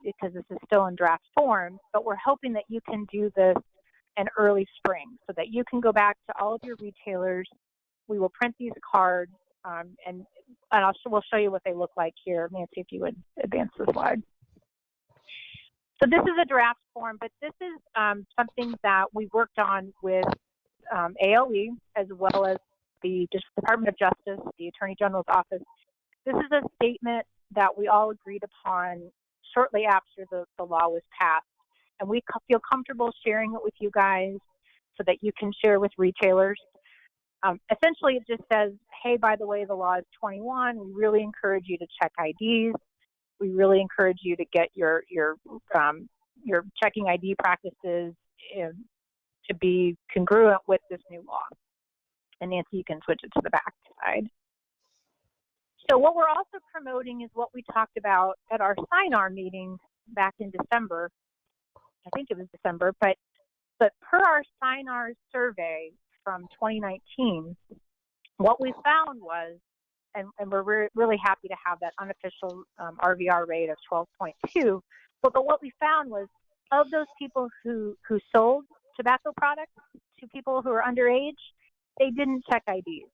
because this is still in draft form, but we're hoping that you can do this in early spring so that you can go back to all of your retailers. We will print these cards, and we'll show you what they look like here. Nancy, if you would advance the slide. So this is a draft form, but this is something that we worked on with ALE as well as the Department of Justice, the Attorney General's office. This is a statement that we all agreed upon shortly after the law was passed. And we feel comfortable sharing it with you guys so that you can share with retailers. Essentially, it just says, hey, by the way, the law is 21. We really encourage you to check IDs. We really encourage you to get your checking ID practices to be congruent with this new law. And Nancy, you can switch it to the back side. So what we're also promoting is what we talked about at our Synar meeting back in December. I think it was December, but per our Synar survey from 2019, what we found was, and we're really happy to have that unofficial RVR rate of 12.2, but what we found was, of those people who sold tobacco products to people who are underage, they didn't check IDs.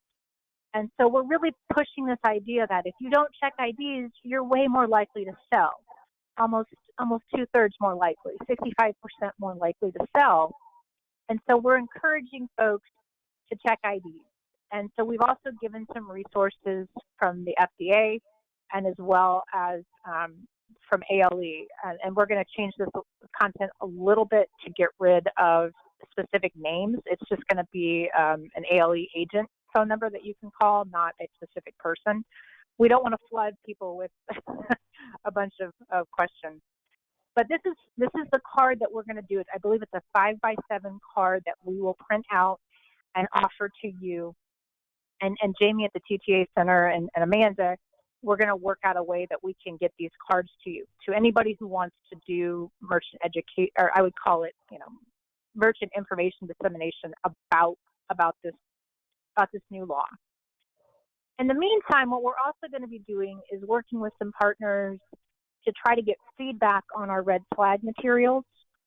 And so we're really pushing this idea that if you don't check IDs, you're way more likely to sell. Almost 2/3 more likely, 65% more likely to sell. And so we're encouraging folks to check IDs. And so we've also given some resources from the FDA and as well as from ALE. And we're going to change this content a little bit to get rid of specific names. It's just going to be an ALE agent phone number that you can call, not a specific person. We don't want to flood people with a bunch of questions. But this is the card that we're going to do. I believe it's a 5x7 card that we will print out and offer to you. And Jamie at the TTA Center and Amanda, we're going to work out a way that we can get these cards to you, to anybody who wants to do merchant educate, or I would call it, merchant information dissemination about this new law. In the meantime, what we're also going to be doing is working with some partners to try to get feedback on our red flag materials.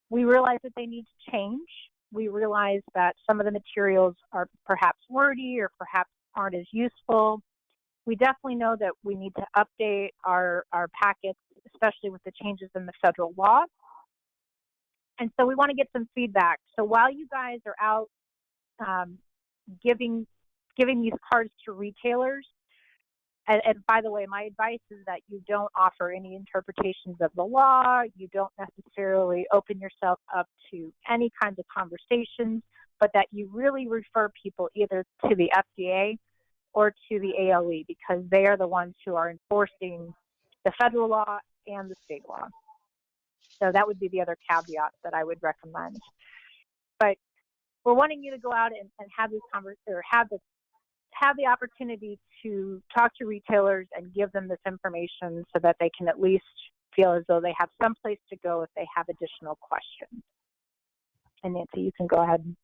We realize that they need to change. We realize that some of the materials are perhaps wordy or perhaps aren't as useful. We definitely know that we need to update our packets, especially with the changes in the federal law. And so we want to get some feedback. So while you guys are out giving these cards to retailers, and by the way, my advice is that you don't offer any interpretations of the law. You don't necessarily open yourself up to any kinds of conversations, but that you really refer people either to the FDA or to the ALE, because they are the ones who are enforcing the federal law and the state law. So that would be the other caveat that I would recommend. but we're wanting you to go out and have this or have the opportunity to talk to retailers and give them this information so that they can at least feel as though they have some place to go if they have additional questions. And Nancy, you can go ahead and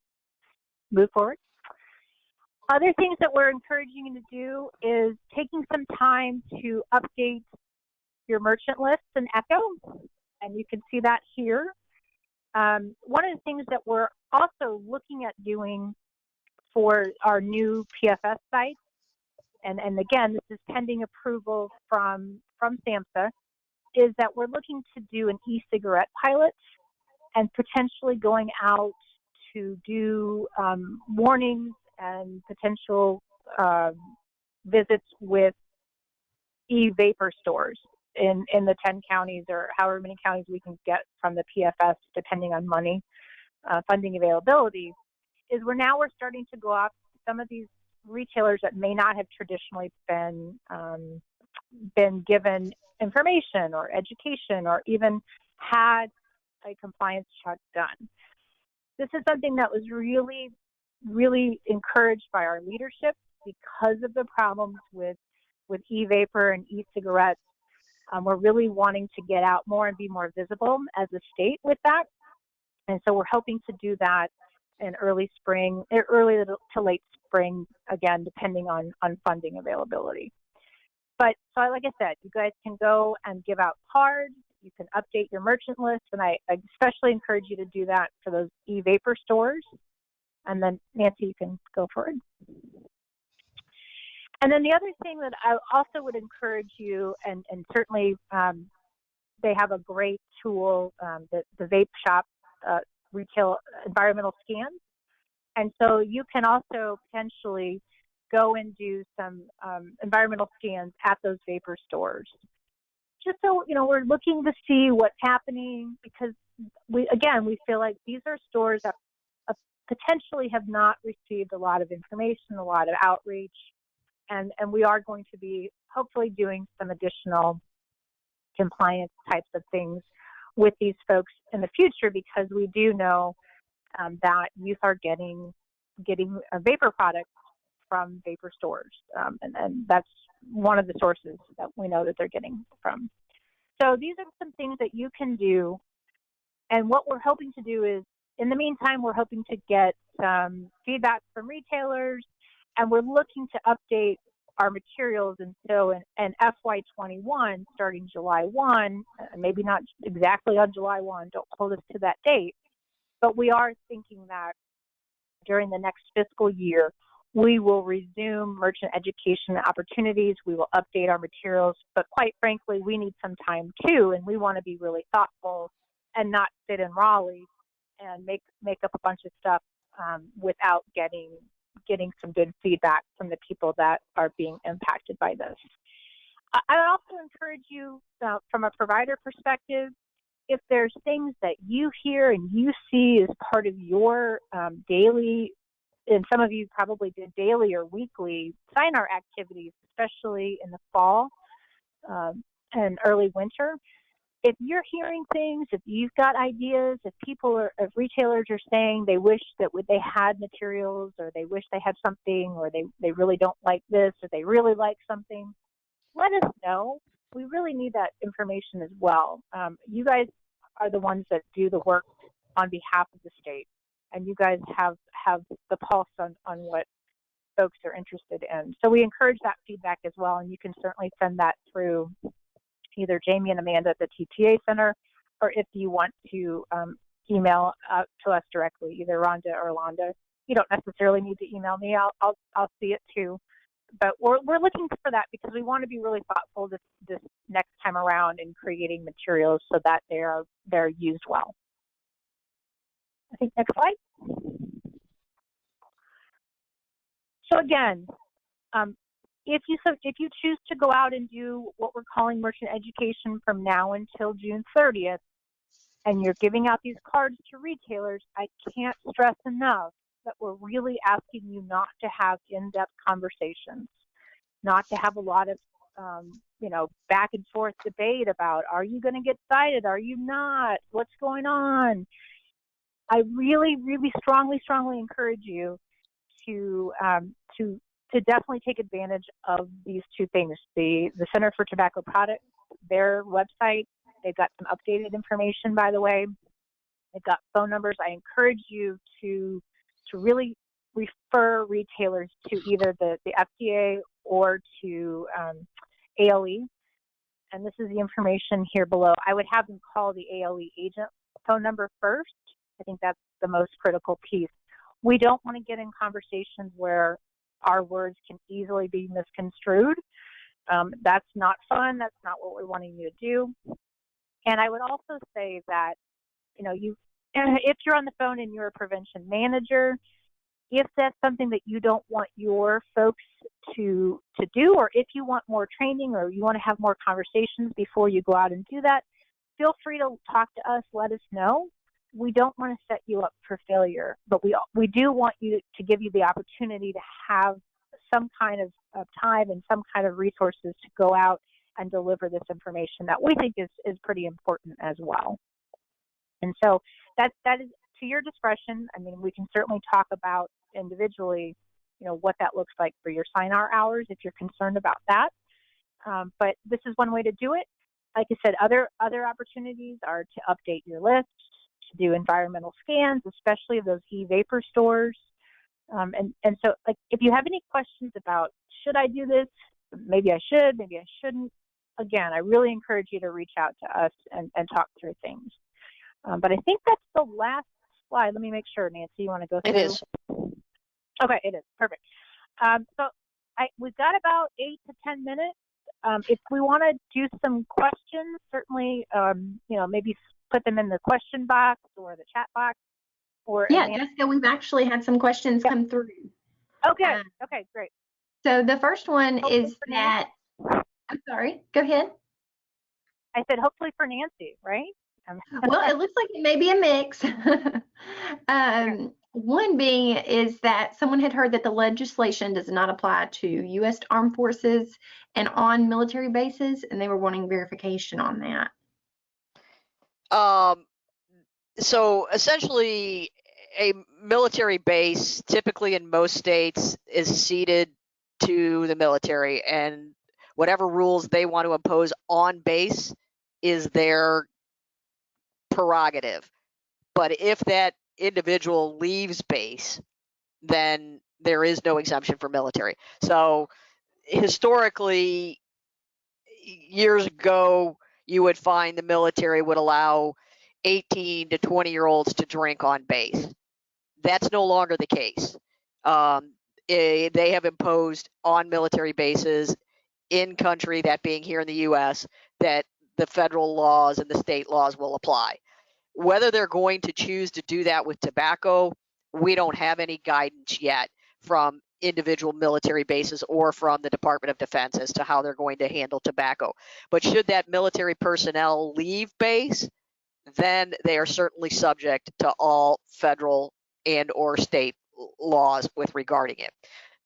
move forward. Other things that we're encouraging you to do is taking some time to update your merchant list in Echo, and you can see that here. One of the things that we're also looking at doing for our new PFS site, and again, this is pending approval from SAMHSA, is that we're looking to do an e-cigarette pilot and potentially going out to do warnings and potential visits with e-vapor stores in the 10 counties or however many counties we can get from the PFS, depending on money, funding availability, is we're starting to go out to some of these retailers that may not have traditionally been given information or education or even had a compliance check done. This is something that was really, really encouraged by our leadership because of the problems with e-vapor and e-cigarettes. We're really wanting to get out more and be more visible as a state with that. And so we're hoping to do that in early to late spring, again, depending on funding availability. But so like I said, you guys can go and give out cards. You can update your merchant list, and I especially encourage you to do that for those e-vapor stores. And then Nancy, you can go forward. And then the other thing that I also would encourage you, and certainly they have a great tool, the Vape Shop retail environmental scans. And so you can also potentially go and do some environmental scans at those vapor stores. Just so, we're looking to see what's happening, because we feel like these are stores that potentially have not received a lot of information, a lot of outreach, and we are going to be hopefully doing some additional compliance types of things with these folks in the future, because we do know that youth are getting a vapor products from vapor stores, and that's one of the sources that we know that they're getting from. So these are some things that you can do, and what we're hoping to do is, in the meantime, we're hoping to get some feedback from retailers, and we're looking to update our materials. And so in FY21, starting July 1, maybe not exactly on July 1, don't hold us to that date, but we are thinking that during the next fiscal year, we will resume merchant education opportunities. We will update our materials, but quite frankly, we need some time too, and we want to be really thoughtful and not sit in Raleigh and make up a bunch of stuff without getting some good feedback from the people that are being impacted by this. I would also encourage you, from a provider perspective, if there's things that you hear and you see as part of your daily, and some of you probably did daily or weekly Synar activities, especially in the fall and early winter. If you're hearing things, if you've got ideas, if retailers are saying they wish that they had materials, or they wish they had something, or they really don't like this, or they really like something, let us know. We really need that information as well. You guys are the ones that do the work on behalf of the state, and you guys have the pulse on what folks are interested in. So we encourage that feedback as well, and you can certainly send that through either Jamie and Amanda at the TTA Center, or if you want to email to us directly, either Rhonda or Londa. You don't necessarily need to email me. I'll see it too. But we're looking for that, because we want to be really thoughtful this next time around in creating materials so that they're used well. I think next slide. So again, if you choose to go out and do what we're calling merchant education from now until June 30th, and you're giving out these cards to retailers, I can't stress enough that we're really asking you not to have in-depth conversations, not to have a lot of back and forth debate about, are you going to get cited? Are you not? What's going on? I really, really strongly encourage you to definitely take advantage of these two things. The Center for Tobacco Products, their website, they've got some updated information, by the way. They've got phone numbers. I encourage you to really refer retailers to either the FDA or to ALE. And this is the information here below. I would have them call the ALE agent phone number first. I think that's the most critical piece. We don't want to get in conversations where our words can easily be misconstrued. That's not fun. That's not what we're wanting you to do. And I would also say that, if you're on the phone and you're a prevention manager, if that's something that you don't want your folks to do, or if you want more training or you want to have more conversations before you go out and do that, feel free to talk to us, let us know. We don't want to set you up for failure, but we do want you to give you the opportunity to have some kind of time and some kind of resources to go out and deliver this information that we think is pretty important as well. And so that is to your discretion. I mean, we can certainly talk about individually, what that looks like for your Synar hours if you're concerned about that. But this is one way to do it. Like I said, other opportunities are to update your list, to do environmental scans, especially of those e-vapor stores. And so, like, if you have any questions about, should I do this? Maybe I should, maybe I shouldn't. Again, I really encourage you to reach out to us and talk through things. But I think that's the last slide. Let me make sure, Nancy, you want to go through? It is. Okay, it is. Perfect. So we've got about 8 to 10 minutes. If we want to do some questions, certainly, maybe put them in the question box or the chat box. Yeah, Jessica, we've actually had some questions come through. Okay, okay, great. So the first one is that, I'm sorry, go ahead. I said hopefully for Nancy, right? Well, it looks like it may be a mix. One being is that someone had heard that the legislation does not apply to U.S. Armed Forces and on military bases, and they were wanting verification on that. So essentially, a military base, typically in most states, is ceded to the military, and whatever rules they want to impose on base is their prerogative. But if that individual leaves base, then there is no exemption for military. So historically, years ago, you would find the military would allow 18 to 20-year-olds to drink on base. That's no longer the case. They have imposed on military bases in country, that being here in the U.S., that the federal laws and the state laws will apply. Whether they're going to choose to do that with tobacco, we don't have any guidance yet from individual military bases or from the Department of Defense as to how they're going to handle tobacco. But should that military personnel leave base, then they are certainly subject to all federal and or state laws with regarding it.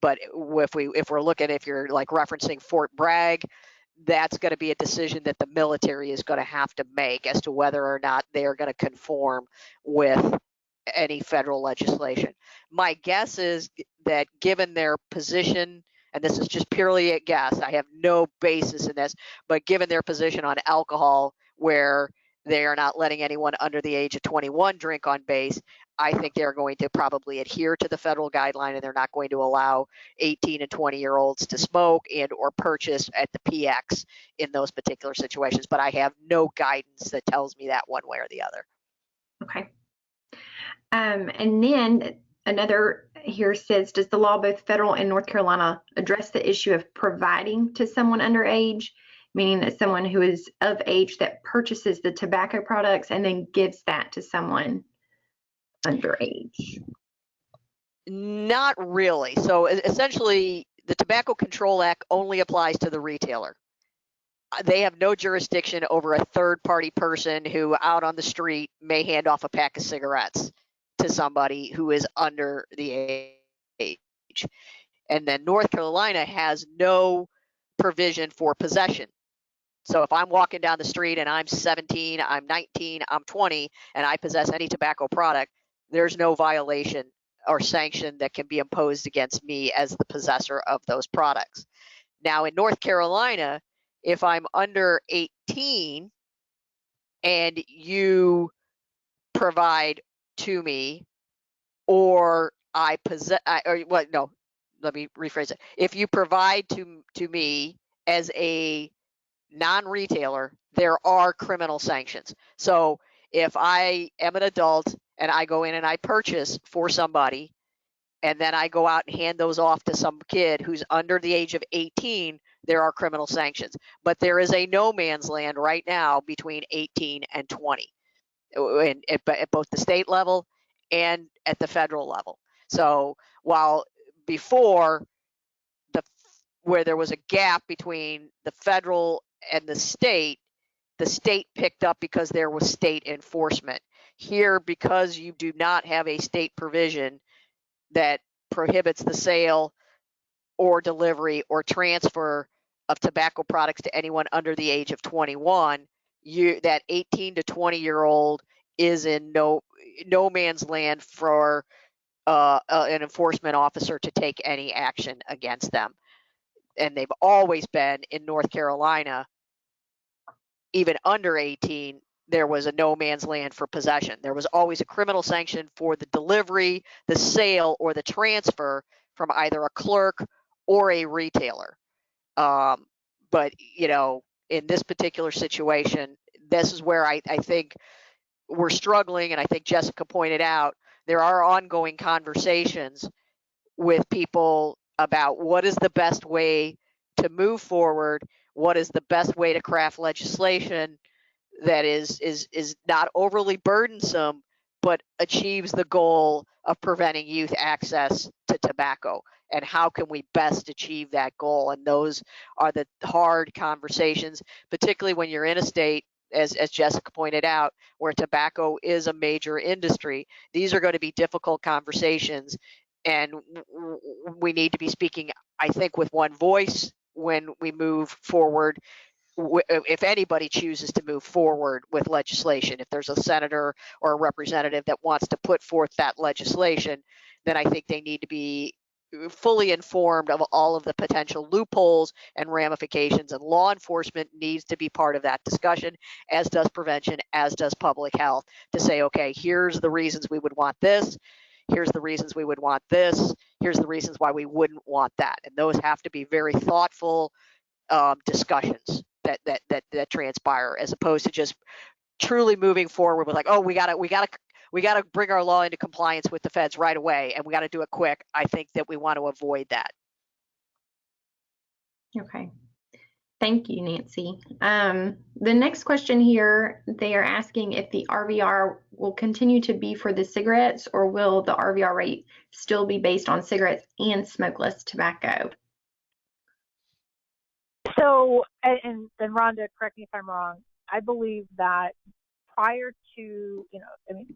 But if you're like referencing Fort Bragg, that's going to be a decision that the military is going to have to make as to whether or not they're going to conform with any federal legislation. My guess is that given their position, and this is just purely a guess, I have no basis in this, but given their position on alcohol, where they are not letting anyone under the age of 21 drink on base, I think they're going to probably adhere to the federal guideline, and they're not going to allow 18 and 20-year-olds to smoke and or purchase at the PX in those particular situations. But I have no guidance that tells me that one way or the other. Okay. And then another here says, does the law, both federal and North Carolina, address the issue of providing to someone underage, meaning that someone who is of age that purchases the tobacco products and then gives that to someone underage? Not really. So essentially, the Tobacco Control Act only applies to the retailer. They have no jurisdiction over a third-party person who out on the street may hand off a pack of cigarettes to somebody who is under the age. And then North Carolina has no provision for possession. So if I'm walking down the street and I'm 17, I'm 19, I'm 20, and I possess any tobacco product, there's no violation or sanction that can be imposed against me as the possessor of those products. Now, in North Carolina, if I'm under 18 and you provide to me, or I possess, or what? No, let me rephrase it. If you provide to me as a non-retailer, there are criminal sanctions. So if I am an adult and I go in and I purchase for somebody, and then I go out and hand those off to some kid who's under the age of 18, there are criminal sanctions. But there is a no man's land right now between 18 and 20, at both the state level and at the federal level. So while before, where there was a gap between the federal and the state picked up because there was state enforcement. Here, because you do not have a state provision that prohibits the sale or delivery or transfer of tobacco products to anyone under the age of 21, that 18 to 20-year-old is in no man's land for an enforcement officer to take any action against them. And they've always been in North Carolina, even under 18, there was a no man's land for possession. There was always a criminal sanction for the delivery, the sale, or the transfer from either a clerk or a retailer. But, in this particular situation, this is where I think we're struggling. And I think Jessica pointed out, there are ongoing conversations with people about what is the best way to move forward, what is the best way to craft legislation that is not overly burdensome, but achieves the goal of preventing youth access to tobacco. And how can we best achieve that goal? And those are the hard conversations, particularly when you're in a state, as Jessica pointed out, where tobacco is a major industry. These are going to be difficult conversations, and we need to be speaking, I think, with one voice when we move forward. If anybody chooses to move forward with legislation, if there's a senator or a representative that wants to put forth that legislation, then I think they need to be fully informed of all of the potential loopholes and ramifications, and law enforcement needs to be part of that discussion, as does prevention, as does public health, to say, okay, here's the reasons we would want this, here's the reasons we would want this, here's the reasons why we wouldn't want that. And those have to be very thoughtful discussions that transpire, as opposed to just truly moving forward with like, oh, we gotta bring our law into compliance with the feds right away, and we got to do it quick. I think that we want to avoid that. Okay. Thank you, Nancy. The next question here, they are asking if the RVR will continue to be for the cigarettes, or will the RVR rate still be based on cigarettes and smokeless tobacco? So, and Rhonda, correct me if I'm wrong, I believe that prior to,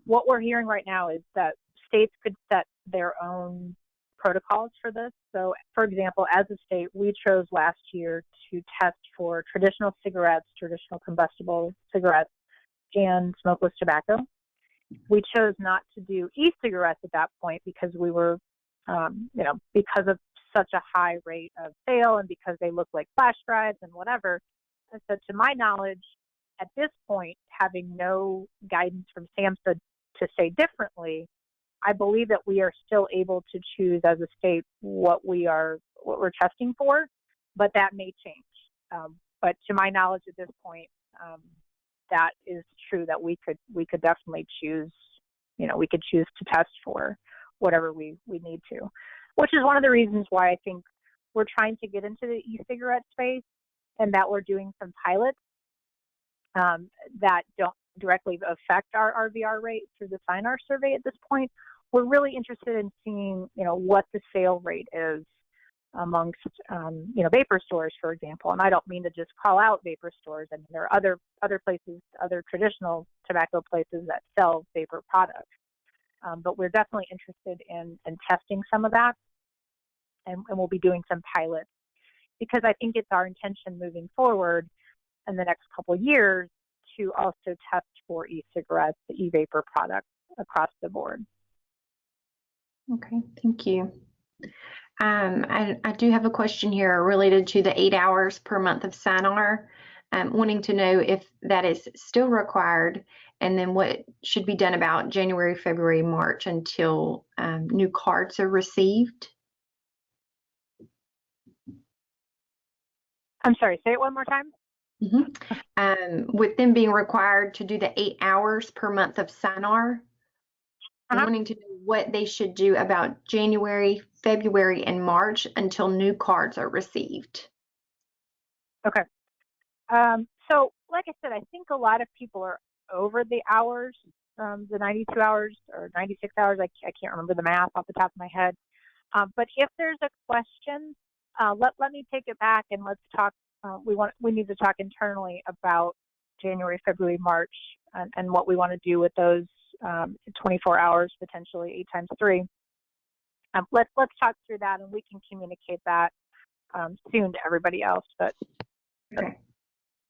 what we're hearing right now is that states could set their own protocols for this. So, for example, as a state, we chose last year to test for traditional cigarettes, traditional combustible cigarettes, and smokeless tobacco. We chose not to do e-cigarettes at that point because we were, because of such a high rate of sale and because they look like flash drives and whatever. And so, to my knowledge, at this point, having no guidance from SAMHSA to say differently, I believe that we are still able to choose as a state what we're testing for, but that may change. But to my knowledge at this point, that is true, that we could definitely choose, we could choose to test for whatever we need to, which is one of the reasons why I think we're trying to get into the e-cigarette space, and that we're doing some pilots that don't directly affect our RVR rate through the Synar survey at this point. We're really interested in seeing, what the sale rate is amongst, vapor stores, for example. And I don't mean to just call out vapor stores. I mean, there are other places, other traditional tobacco places that sell vapor products. But we're definitely interested in testing some of that, and we'll be doing some pilots, because I think it's our intention moving forward in the next couple of years to also test for e-cigarettes, the e-vapor products across the board. Okay, thank you. I do have a question here related to the 8 hours per month of Synar, wanting to know if that is still required, and then what should be done about January, February, March until new cards are received. I'm sorry, say it one more time. With them being required to do the 8 hours per month of Synar, I'm wanting to know what they should do about January, February, and March until new cards are received. Okay. So like I said, I think a lot of people are over the hours, the 92 hours or 96 hours. I can't remember the math off the top of my head. But if there's a question, let me take it back and let's talk. We need to talk internally about January, February, March, and what we want to do with those 24 hours, potentially 8 times 3. Let's talk through that, and we can communicate that soon to everybody else. But okay,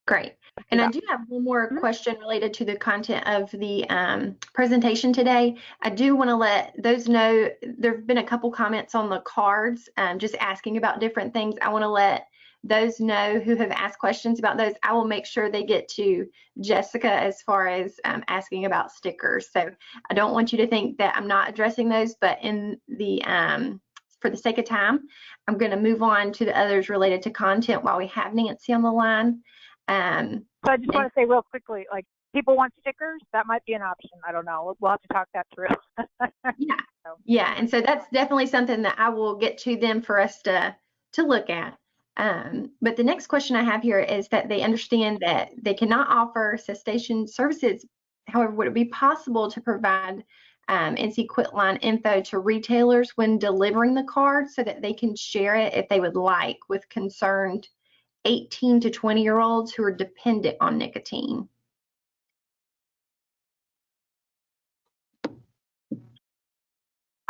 great. And I do have one more question related to the content of the presentation today. I do want to let those know there have been a couple comments on the cards, just asking about different things. I want to let those know who have asked questions about those. I will make sure they get to Jessica as far as asking about stickers. So I don't want you to think that I'm not addressing those, but in the for the sake of time, I'm going to move on to the others related to content while we have Nancy on the line. So I just want to say real quickly, like, people want stickers, that might be an option. I don't know. We'll have to talk that through. Yeah. Yeah. And so that's definitely something that I will get to them for us to look at. But the next question I have here is that they understand that they cannot offer cessation services. However, would it be possible to provide NC Quitline info to retailers when delivering the card so that they can share it if they would like with concerned 18 to 20-year-olds who are dependent on nicotine?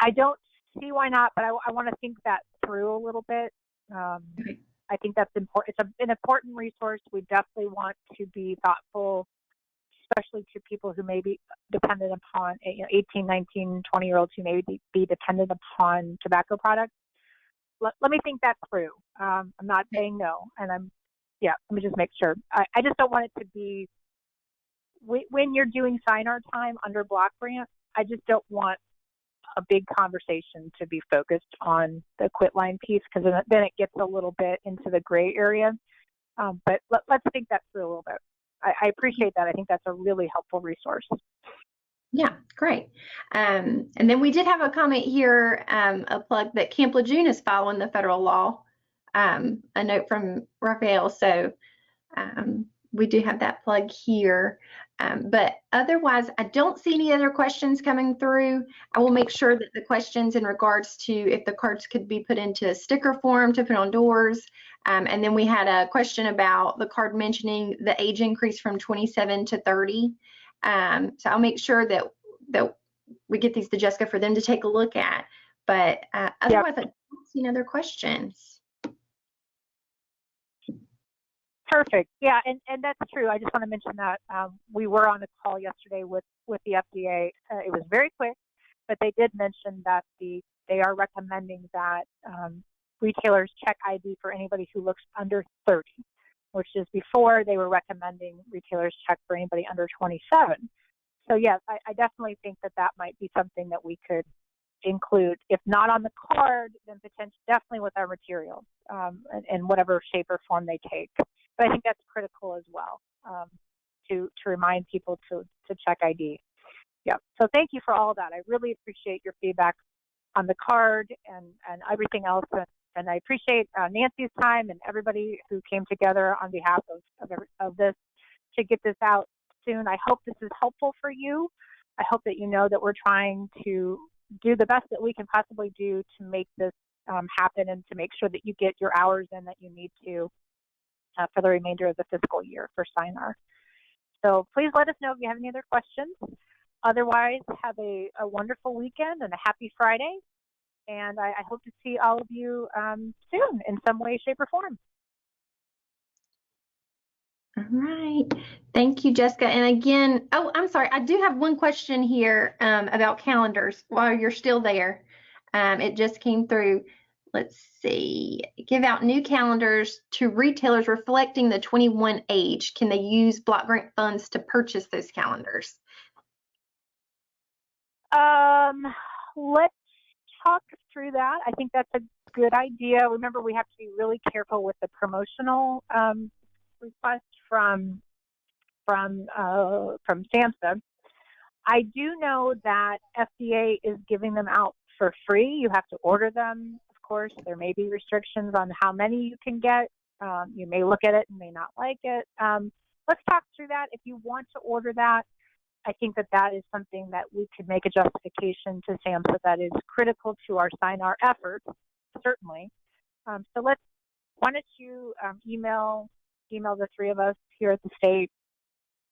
I don't see why not, but I want to think that through a little bit. Okay. I think that's important. It's an important resource. We definitely want to be thoughtful, especially to people who may be dependent upon 18, 19, 20-year-olds who may be dependent upon tobacco products. Let me think that through. I'm not saying no, and let me just make sure. I just don't want it to be, when you're doing Synar time under block grant, I just don't want a big conversation to be focused on the Quitline piece, because then it gets a little bit into the gray area. But let's think that through a little bit. I appreciate that. I think that's a really helpful resource. Yeah, great. And then we did have a comment here, a plug that Camp Lejeune is following the federal law, a note from Raphael. So we do have that plug here. But otherwise, I don't see any other questions coming through. I will make sure that the questions in regards to if the cards could be put into a sticker form to put on doors. And then we had a question about the card mentioning the age increase from 27 to 30. So I'll make sure that we get these to Jessica for them to take a look at. But otherwise, I don't see any other questions. Perfect. Yeah, and that's true. I just want to mention that we were on a call yesterday with the FDA. It was very quick, but they did mention that they are recommending that retailers check ID for anybody who looks under 30, which is before they were recommending retailers check for anybody under 27. So yes, I definitely think that might be something that we could include, if not on the card, then potentially definitely with our materials in whatever shape or form they take. But I think that's critical as well, to remind people to check ID. Yeah. So thank you for all that. I really appreciate your feedback on the card and everything else. And I appreciate Nancy's time and everybody who came together on behalf of this to get this out soon. I hope this is helpful for you. I hope that you know that we're trying to do the best that we can possibly do to make this happen and to make sure that you get your hours in that you need to for the remainder of the fiscal year for Synar. So please let us know if you have any other questions. Otherwise, have a wonderful weekend and a happy Friday. And I hope to see all of you soon in some way, shape, or form. All right. Thank you, Jessica. And again, oh, I'm sorry. I do have one question here about calendars while you're still there. It just came through. Let's see. Give out new calendars to retailers reflecting the 21 age. Can they use block grant funds to purchase those calendars? Let's talk through that. I think that's a good idea. Remember, we have to be really careful with the promotional request from SAMHSA. I do know that FDA is giving them out for free. You have to order them, of course. There may be restrictions on how many you can get. You may look at it and may not like it. Let's talk through that. If you want to order that, I think that that is something that we could make a justification to SAMHSA that is critical to our Synar efforts, certainly. So why don't you email the three of us here at the state,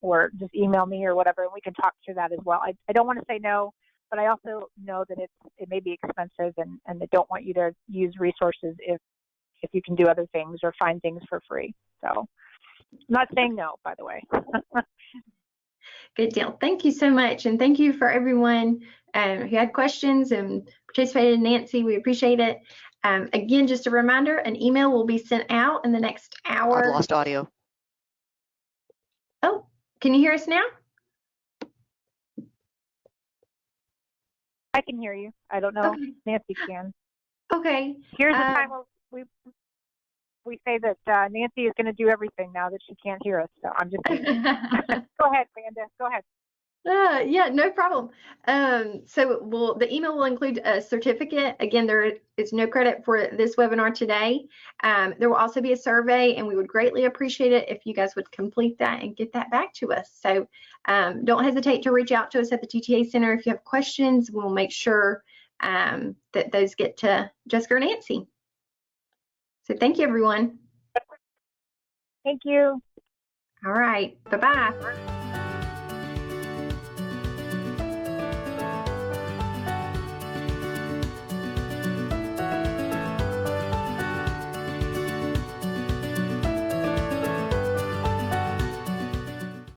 or just email me or whatever, and we can talk through that as well. I don't want to say no, but I also know that it may be expensive, and I don't want you to use resources if you can do other things or find things for free. So I'm not saying no, by the way. Good deal. Thank you so much. And thank you for everyone who had questions and participated. Nancy, we appreciate it. Again, just a reminder, an email will be sent out in the next hour. I've lost audio. Oh, can you hear us now? I can hear you. I don't know. Okay. Nancy can. Okay. Here's the time where we say that Nancy is going to do everything now that she can't hear us. So I'm just kidding. Go ahead, Brenda. Go ahead. Yeah, no problem. So the email will include a certificate. Again, there is no credit for this webinar today. There will also be a survey, and we would greatly appreciate it if you guys would complete that and get that back to us. So don't hesitate to reach out to us at the TTA Center if you have questions. We'll make sure that those get to Jessica or Nancy. So thank you, everyone. Thank you. All right. Bye-bye.